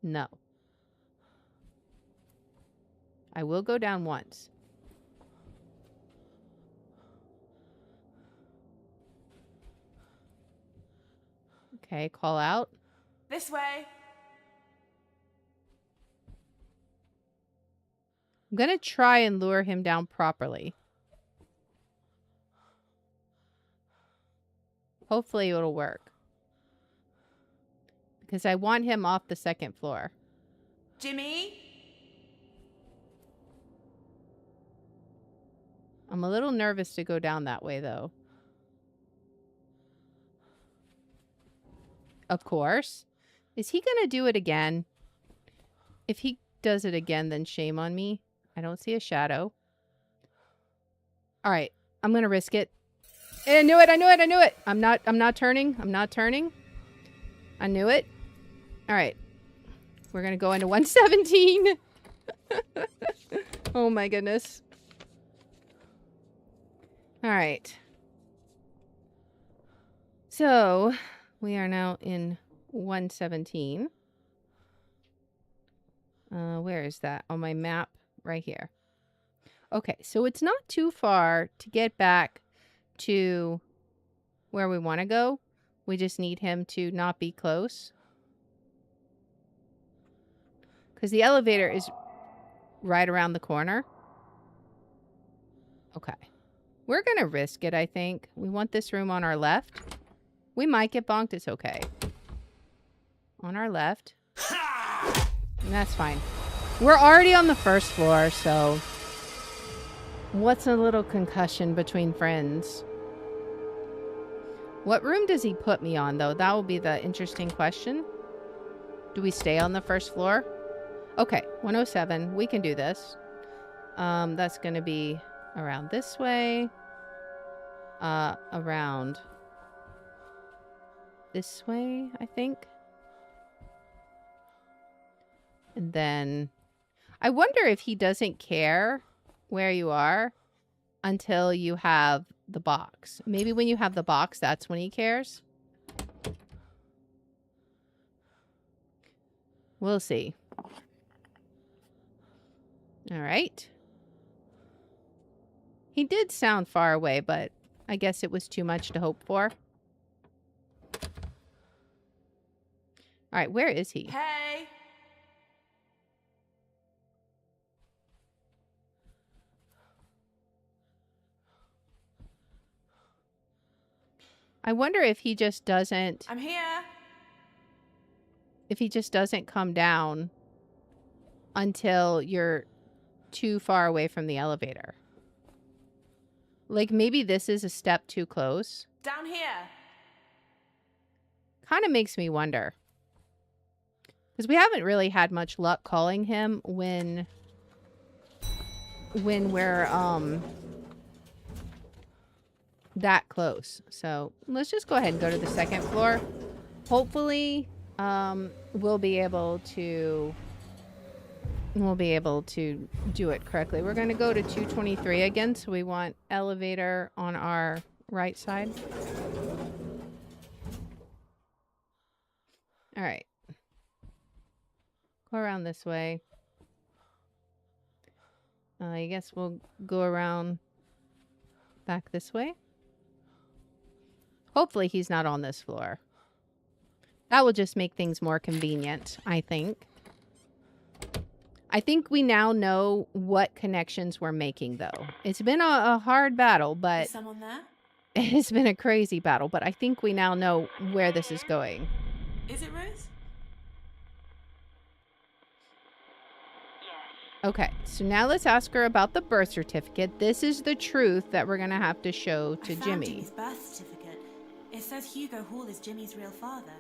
No. I will go down once. Okay, call out. This way. I'm going to try and lure him down properly. Hopefully it'll work. Because I want him off the second floor. Jimmy? I'm a little nervous to go down that way, though. Of course. Is he going to do it again? If he does it again, then shame on me. I don't see a shadow. All right. I'm going to risk it. I knew it. I knew it. I knew it. I'm not turning. I'm not turning. I knew it. All right. We're going to go into 117. Oh my goodness. All right. So we are now in 117. Where is that? On my map right here. Okay, so it's not too far to get back to where we want to go. We just need him to not be close. Because the elevator is right around the corner. Okay. We're going to risk it, I think. We want this room on our left. We might get bonked. It's okay. on our left. And that's fine. We're already on the first floor, so what's a little concussion between friends? What room does he put me on, though? That will be the interesting question. Do we stay on the first floor? Okay, 107. We can do this. That's going to be around this way. Around this way, I think. And then I wonder if he doesn't care where you are until you have the box. Maybe when you have the box, that's when he cares. We'll see. All right. He did sound far away, but I guess it was too much to hope for. All right, where is he? Hey! I wonder if he just doesn't... I'm here! If he just doesn't come down until you're too far away from the elevator. Like, maybe this is a step too close. Down here! Kind of makes me wonder. Because we haven't really had much luck calling him when we're, that close. So, let's just go ahead and go to the second floor. Hopefully, we'll be able to do it correctly. We're going to go to 223 again, so we want elevator on our right side. All right. Go around this way. I guess we'll go around back this way. Hopefully he's not on this floor. That will just make things more convenient, I think. I think we now know what connections we're making, though. It's been a hard battle, but... Is someone there? It's been a crazy battle, but I think we now know where this is going. Is it Ruth? Yes. Okay, so now let's ask her about the birth certificate. This is the truth that we're going to have to show to I found Jimmy. Jimmy's birth certificate. It says Hugo Hall is Jimmy's real father.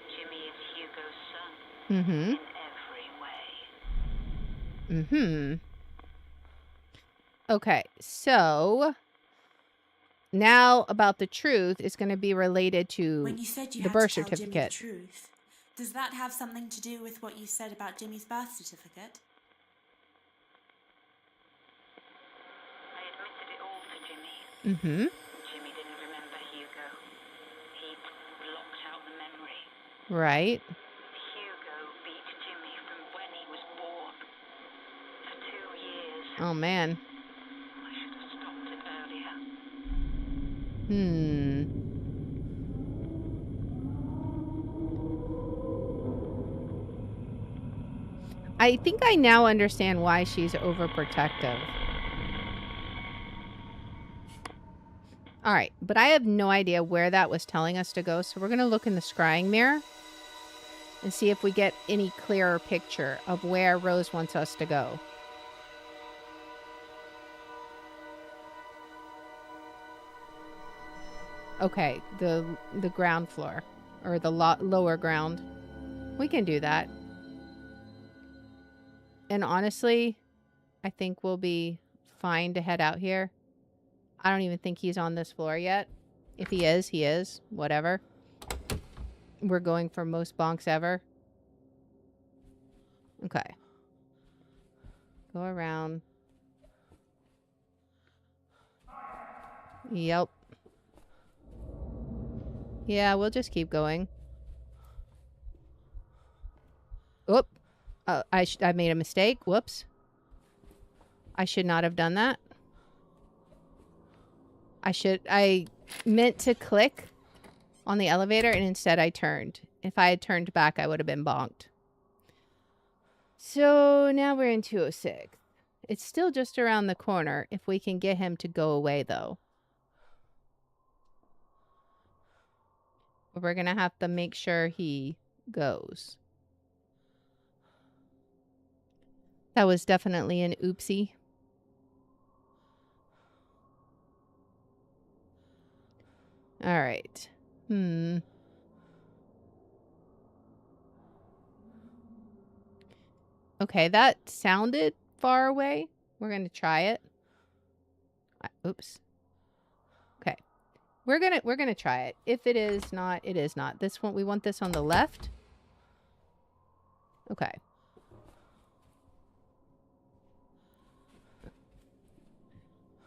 Jimmy is Hugo's son Mm-hmm. in every way. Mm-hmm. Okay, so now about the truth is going to be related to When you said you the had birth to tell Jimmy the certificate. truth, does that have something to do with what you said about Jimmy's birth certificate? I admitted it all to Jimmy. Mm-hmm. Jimmy didn't remember Hugo. He'd blocked out the memory. Right. Hugo beat Jimmy from when he was born. For 2 years. Oh, man. I should have stopped it earlier. I think I now understand why she's overprotective. All right, but I have no idea where that was telling us to go, so we're going to look in the scrying mirror and see if we get any clearer picture of where Rose wants us to go. Okay, the ground floor, or the lower ground. We can do that. And honestly, I think we'll be fine to head out here. I don't even think he's on this floor yet. If he is, he is. Whatever. We're going for most bonks ever. Okay. Go around. Yep. Yeah, we'll just keep going. Oop. I made a mistake. Whoops. I should not have done that. I meant to click on the elevator and instead I turned. If I had turned back, I would have been bonked. So now we're in 206. It's still just around the corner if we can get him to go away, though. We're going to have to make sure he goes. That was definitely an oopsie. All right. Okay, that sounded far away. We're going to try it. Oops. Okay. We're going to try it. If it is not, it is not. This one, we want this on the left. Okay.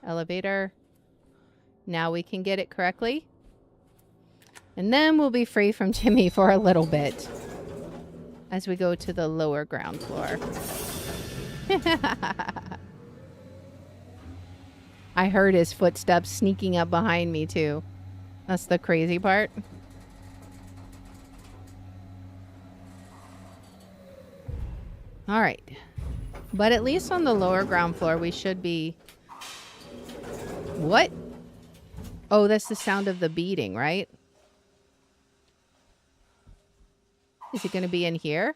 Elevator. Now we can get it correctly. And then we'll be free from Jimmy for a little bit as we go to the lower ground floor. I heard his footsteps sneaking up behind me too. That's the crazy part. All right. But at least on the lower ground floor, we should be... What? Oh, that's the sound of the beating, right? Is it going to be in here?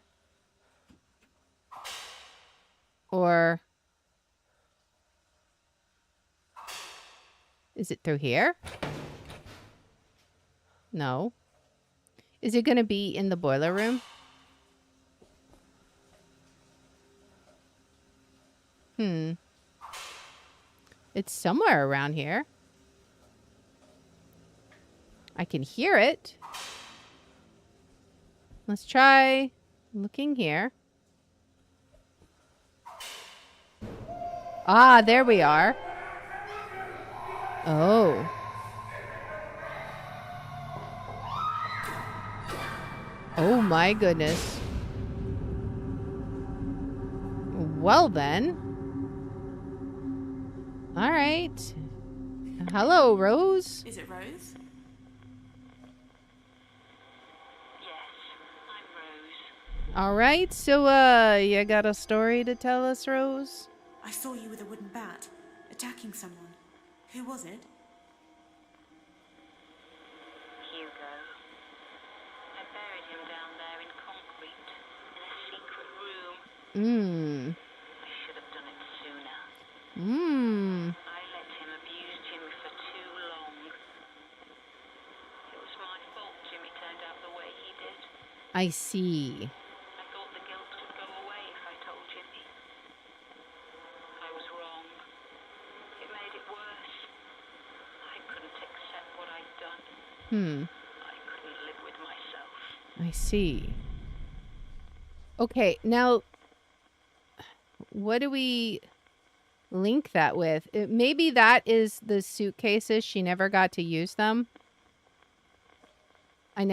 Or... Is it through here? No. Is it going to be in the boiler room? It's somewhere around here. I can hear it. Let's try looking here. Ah, there we are. Oh. Oh my goodness. Well then. All right. Hello, Rose. Is it Rose? Yes, I'm Rose. All right. So, you got a story to tell us, Rose? I saw you with a wooden bat, attacking someone. Who was it? Hugo. I buried him down there in concrete, in a secret room. I should have done it sooner. I let him abuse Jimmy for too long. It was my fault Jimmy turned out the way he did. I see. I thought the guilt would go away if I told Jimmy. I was wrong. It made it worse. I couldn't accept what I'd done. I couldn't live with myself. I see. Okay, now, what do we link that with? Maybe that is the suitcases. She never got to use them. I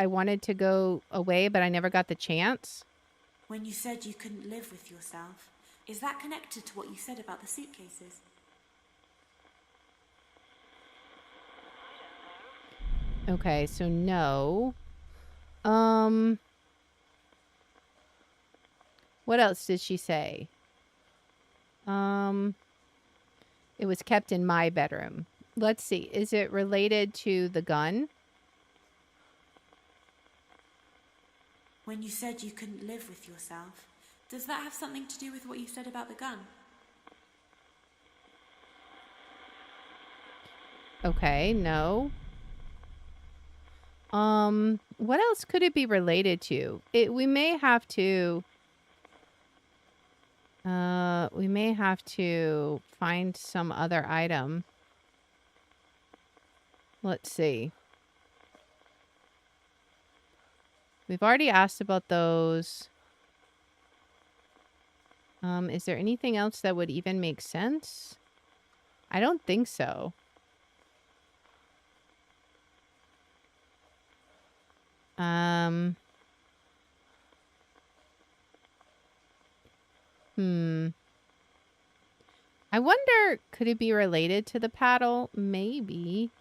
wanted to go away, but I never got the chance. When you said you couldn't live with yourself, is that connected to what you said about the suitcases? Okay, so no. What else did she say? It was kept in my bedroom. Let's see. Is it related to the gun? When you said you couldn't live with yourself, does that have something to do with what you said about the gun? Okay, no. What else could it be related to? We may have to find some other item. Let's see. We've already asked about those. Is there anything else that would even make sense? I don't think so. I wonder, could it be related to the paddle? Maybe.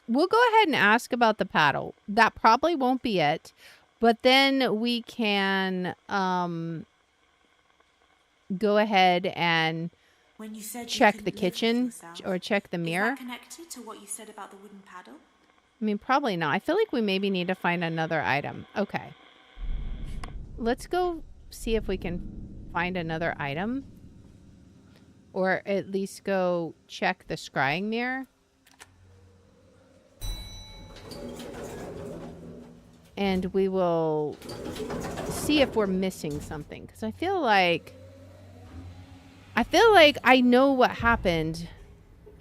We'll go ahead and ask about the paddle. That probably won't be it. But then we can go ahead and When you said you check the couldn't live with kitchen yourself, or check the is mirror? that connected to what you said about the wooden paddle? I mean, probably not. I feel like we maybe need to find another item. Okay. Let's go see if we can find another item. Or at least go check the scrying mirror. And we will see if we're missing something. Because I feel like I know what happened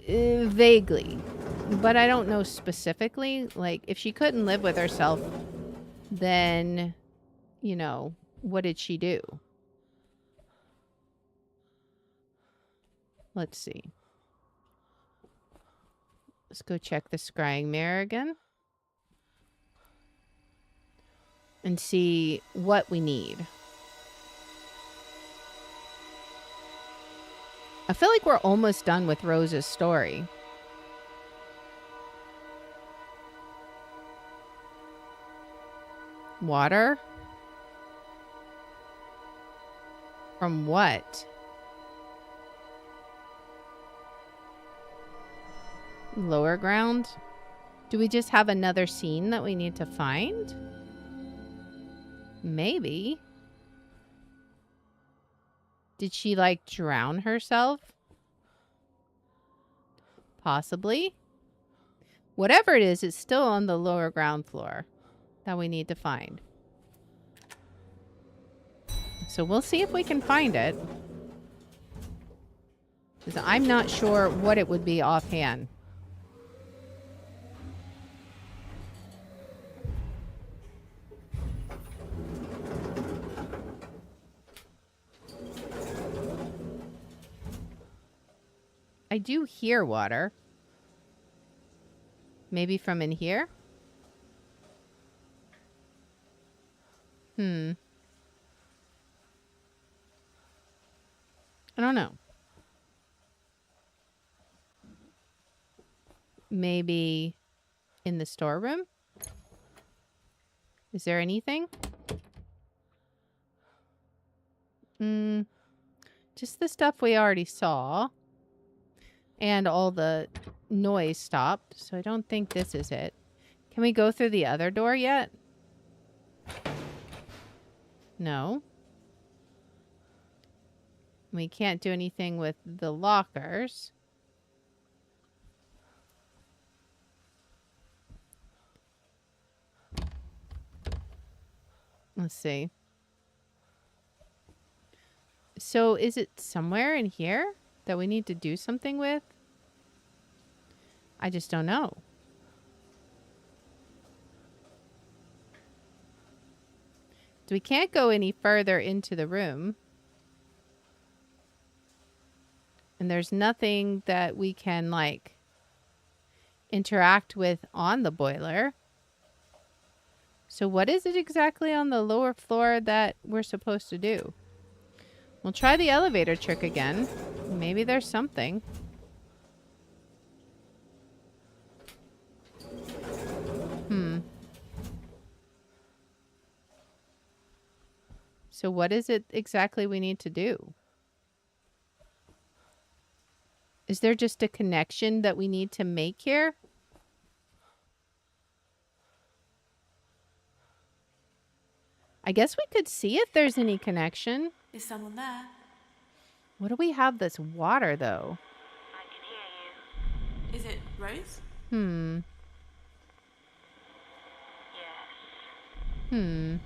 vaguely. But I don't know specifically. Like, if she couldn't live with herself, then, you know, what did she do? Let's see. Let's go check the scrying mirror again. And see what we need. I feel like we're almost done with Rose's story. Water? From what? Lower ground? Do we just have another scene that we need to find? Maybe. Did she, like, drown herself? Possibly. Whatever it is, it's still on the lower ground floor that we need to find. So we'll see if we can find it. Because I'm not sure what it would be offhand. I do hear water. Maybe from in here? I don't know. Maybe in the storeroom? Is there anything? Just the stuff we already saw. And all the noise stopped. So I don't think this is it. Can we go through the other door yet? No. We can't do anything with the lockers. Let's see. So is it somewhere in here that we need to do something with? I just don't know. So we can't go any further into the room. And there's nothing that we can, like, interact with on the boiler. So what is it exactly on the lower floor that we're supposed to do? We'll try the elevator trick again. Maybe there's something. So what is it exactly we need to do? Is there just a connection that we need to make here? I guess we could see if there's any connection. Is someone there? What do we have that's water, though? I can hear you. Is it Rose? Yes.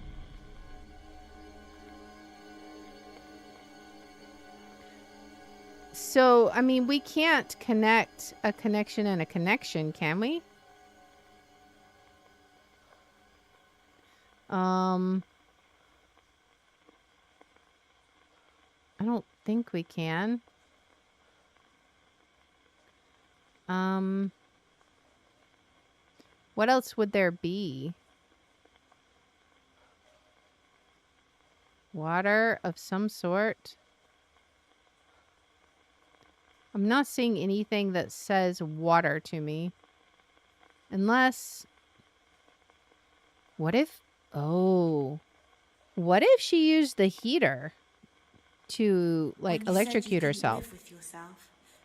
So, I mean, we can't connect a connection and a connection, can we? I don't think we can. What else would there be? Water of some sort? I'm not seeing anything that says water to me. Unless... What if... Oh. What if she used the heater to, like, When you said you electrocute couldn't herself? live with yourself,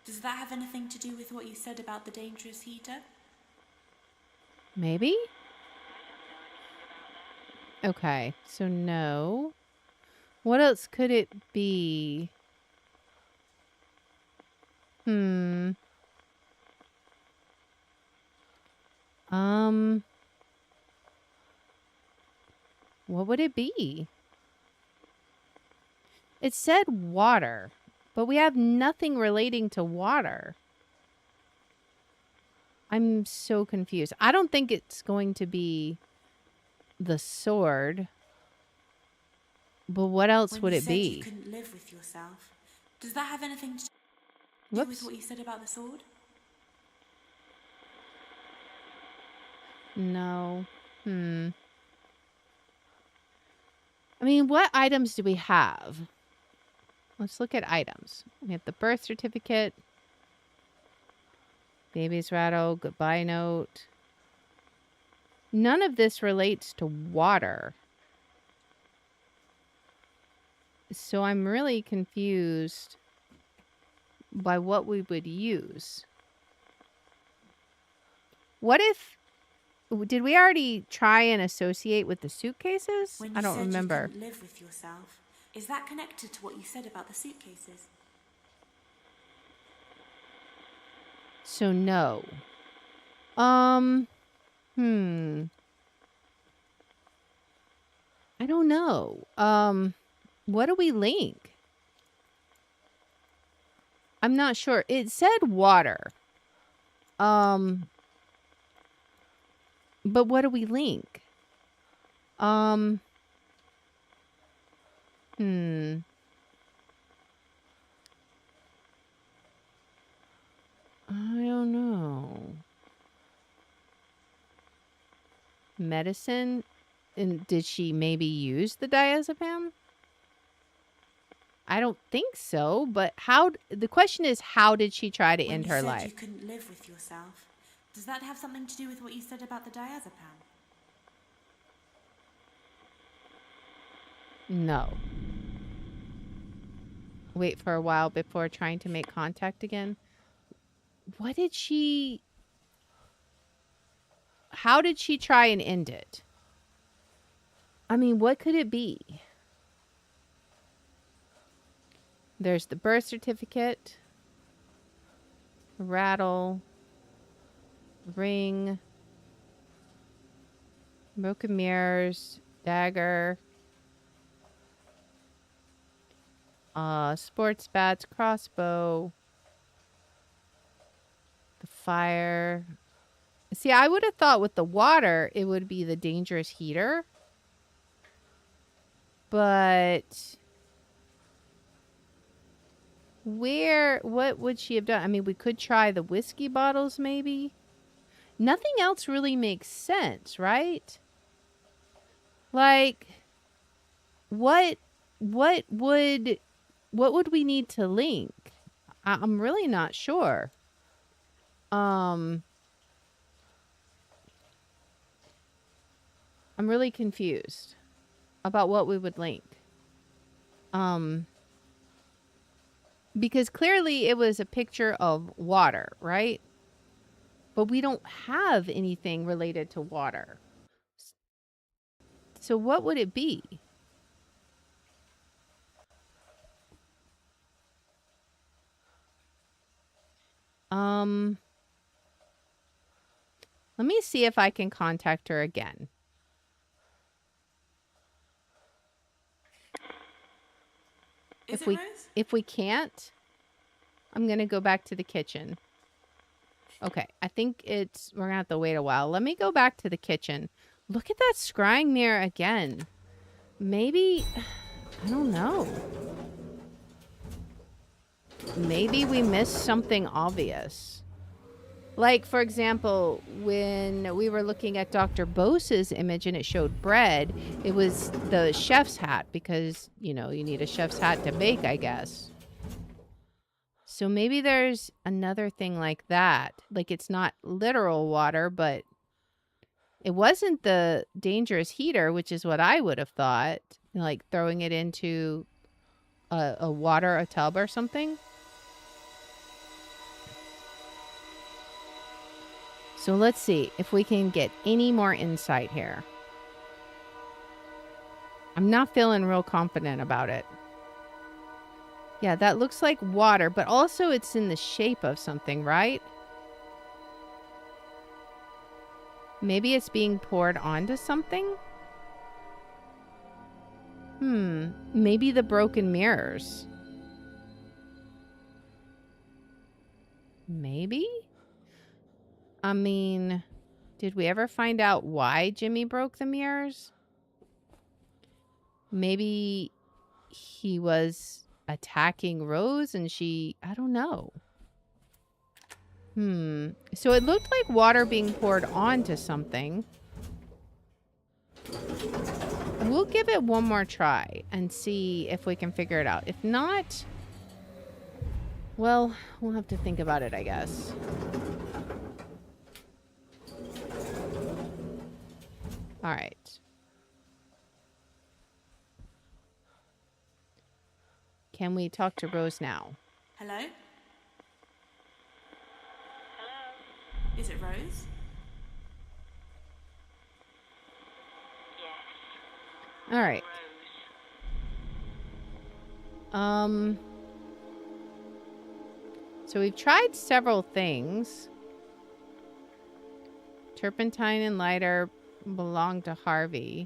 Does that have anything to do with what you said about the dangerous heater? Maybe? Okay, so no. What else could it be? Hmm. What would it be? It said water, but we have nothing relating to water. I'm so confused. I don't think it's going to be the sword. But what else would it When you said you be? couldn't live with yourself, does that have anything to do with Whoops. what you said about the sword? No. I mean, what items do we have? Let's look at items. We have the birth certificate, baby's rattle, goodbye note. None of this relates to water. So I'm really confused by what we would use. What if... Did we already try and associate with the suitcases? When I you don't said remember. you couldn't live with yourself, is that connected to what you said about the suitcases? So no. I don't know. What do we link? I'm not sure. It said water. But what do we link? I don't know. Medicine? And did she maybe use the diazepam? I don't think so, but the question is, how did she try to end her When you said life? you couldn't live with yourself, does that have something to do with what you said about the diazepam? No. Wait for a while before trying to make contact again. What did she... How did she try and end it? I mean, what could it be? There's the birth certificate, rattle, ring, broken mirrors, dagger, sports bats, crossbow, the fire. See, I would have thought with the water, it would be the dangerous heater. But what would she have done? I mean, we could try the whiskey bottles, maybe. Nothing else really makes sense, right? Like, what would we need to link? I'm really not sure. I'm really confused about what we would link. Because clearly it was a picture of water, right? But we don't have anything related to water. So what would it be? Let me see if I can contact her again. Is it Rose? If we can't, I'm going to go back to the kitchen. Okay, I think we're going to have to wait a while. Let me go back to the kitchen. Look at that scrying mirror again. Maybe, I don't know. Maybe we missed something obvious. Like, for example, when we were looking at Dr. Bose's image and it showed bread, it was the chef's hat because, you need a chef's hat to bake, I guess. So maybe there's another thing like that. Like, it's not literal water, but it wasn't the dangerous heater, which is what I would have thought. Like, throwing it into a tub or something. So let's see if we can get any more insight here. I'm not feeling real confident about it. Yeah, that looks like water, but also it's in the shape of something, right? Maybe it's being poured onto something? Maybe the broken mirrors. Maybe? I mean, did we ever find out why Jimmy broke the mirrors? Maybe he was attacking Rose and I don't know. So it looked like water being poured onto something. We'll give it one more try and see if we can figure it out. If not, well, we'll have to think about it, I guess. All right. Can we talk to Rose now? Hello? Hello? Is it Rose? Yes. All right. Rose. So we've tried several things. Turpentine and lighter belong to Harvey.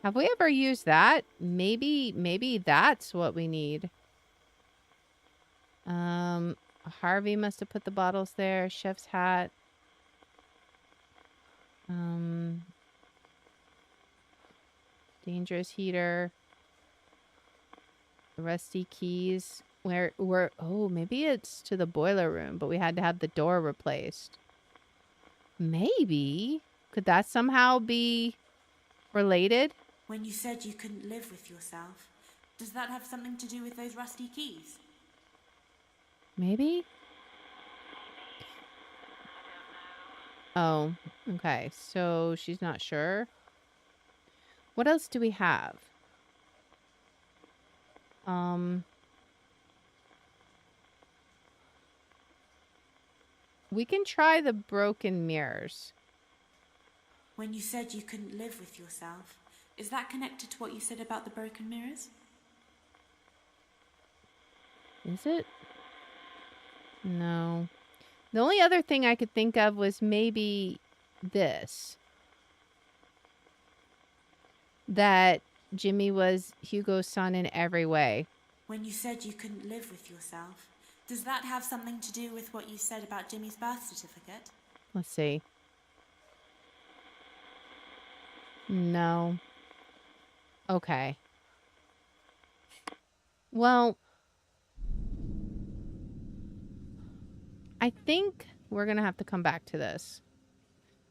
Have we ever used that? Maybe that's what we need. Harvey must have put the bottles there. Chef's hat. Dangerous heater. Rusty keys. Oh, maybe it's to the boiler room, but we had to have the door replaced. Maybe. Could that somehow be related? When you said you couldn't live with yourself, does that have something to do with those rusty keys? Maybe? Oh, okay. So she's not sure. What else do we have? We can try the broken mirrors. When you said you couldn't live with yourself, is that connected to what you said about the broken mirrors? Is it? No. The only other thing I could think of was maybe this. That Jimmy was Hugo's son in every way. When you said you couldn't live with yourself, does that have something to do with what you said about Jimmy's birth certificate? Let's see. No. Okay. Well, I think we're going to have to come back to this.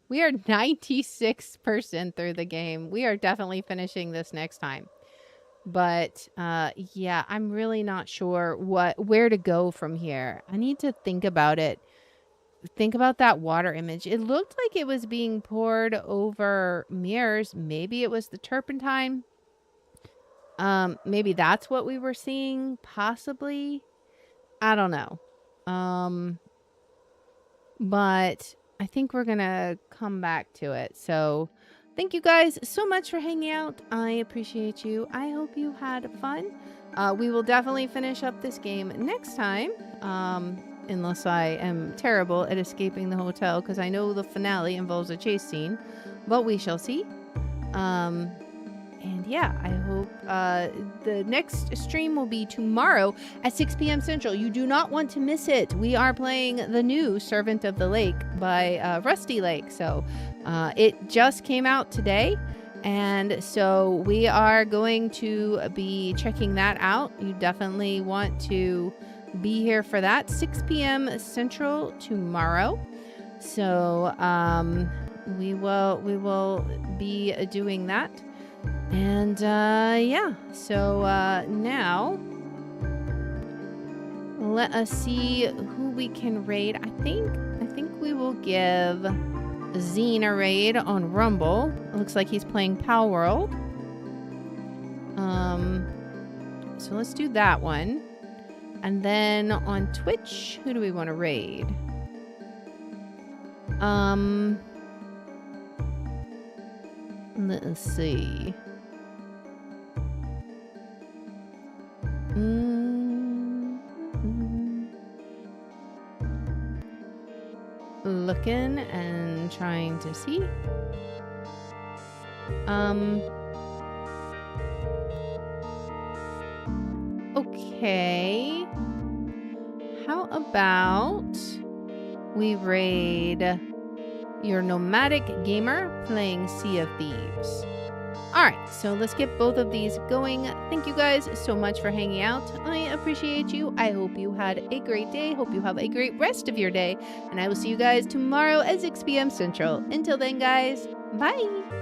We are 96% through the game. We are definitely finishing this next time. But yeah, I'm really not sure where to go from here. I need to think about it. Think about that water image. It looked like it was being poured over mirrors. Maybe it was the turpentine. Maybe that's what we were seeing, possibly. I don't know. But I think we're going to come back to it. So thank you guys so much for hanging out. I appreciate you. I hope you had fun. We will definitely finish up this game next time. Unless I am terrible at escaping the hotel, because I know the finale involves a chase scene. But we shall see. And yeah, I hope the next stream will be tomorrow at 6 p.m. Central. You do not want to miss it. We are playing the new Servant of the Lake by Rusty Lake. So it just came out today. And so we are going to be checking that out. You definitely want to be here for that. 6 p.m. Central tomorrow. So we will be doing that. And yeah, so now let us see who we can raid. I think we will give Zine a raid on Rumble. It looks like he's playing Pal World. So let's do that one. And then on Twitch, who do we want to raid? Let's see. Looking and trying to see. Okay. How about we raid your nomadic gamer playing Sea of Thieves? Alright, so let's get both of these going. Thank you guys so much for hanging out. I appreciate you. I hope you had a great day. Hope you have a great rest of your day. And I will see you guys tomorrow at 6 p.m. Central. Until then, guys, bye!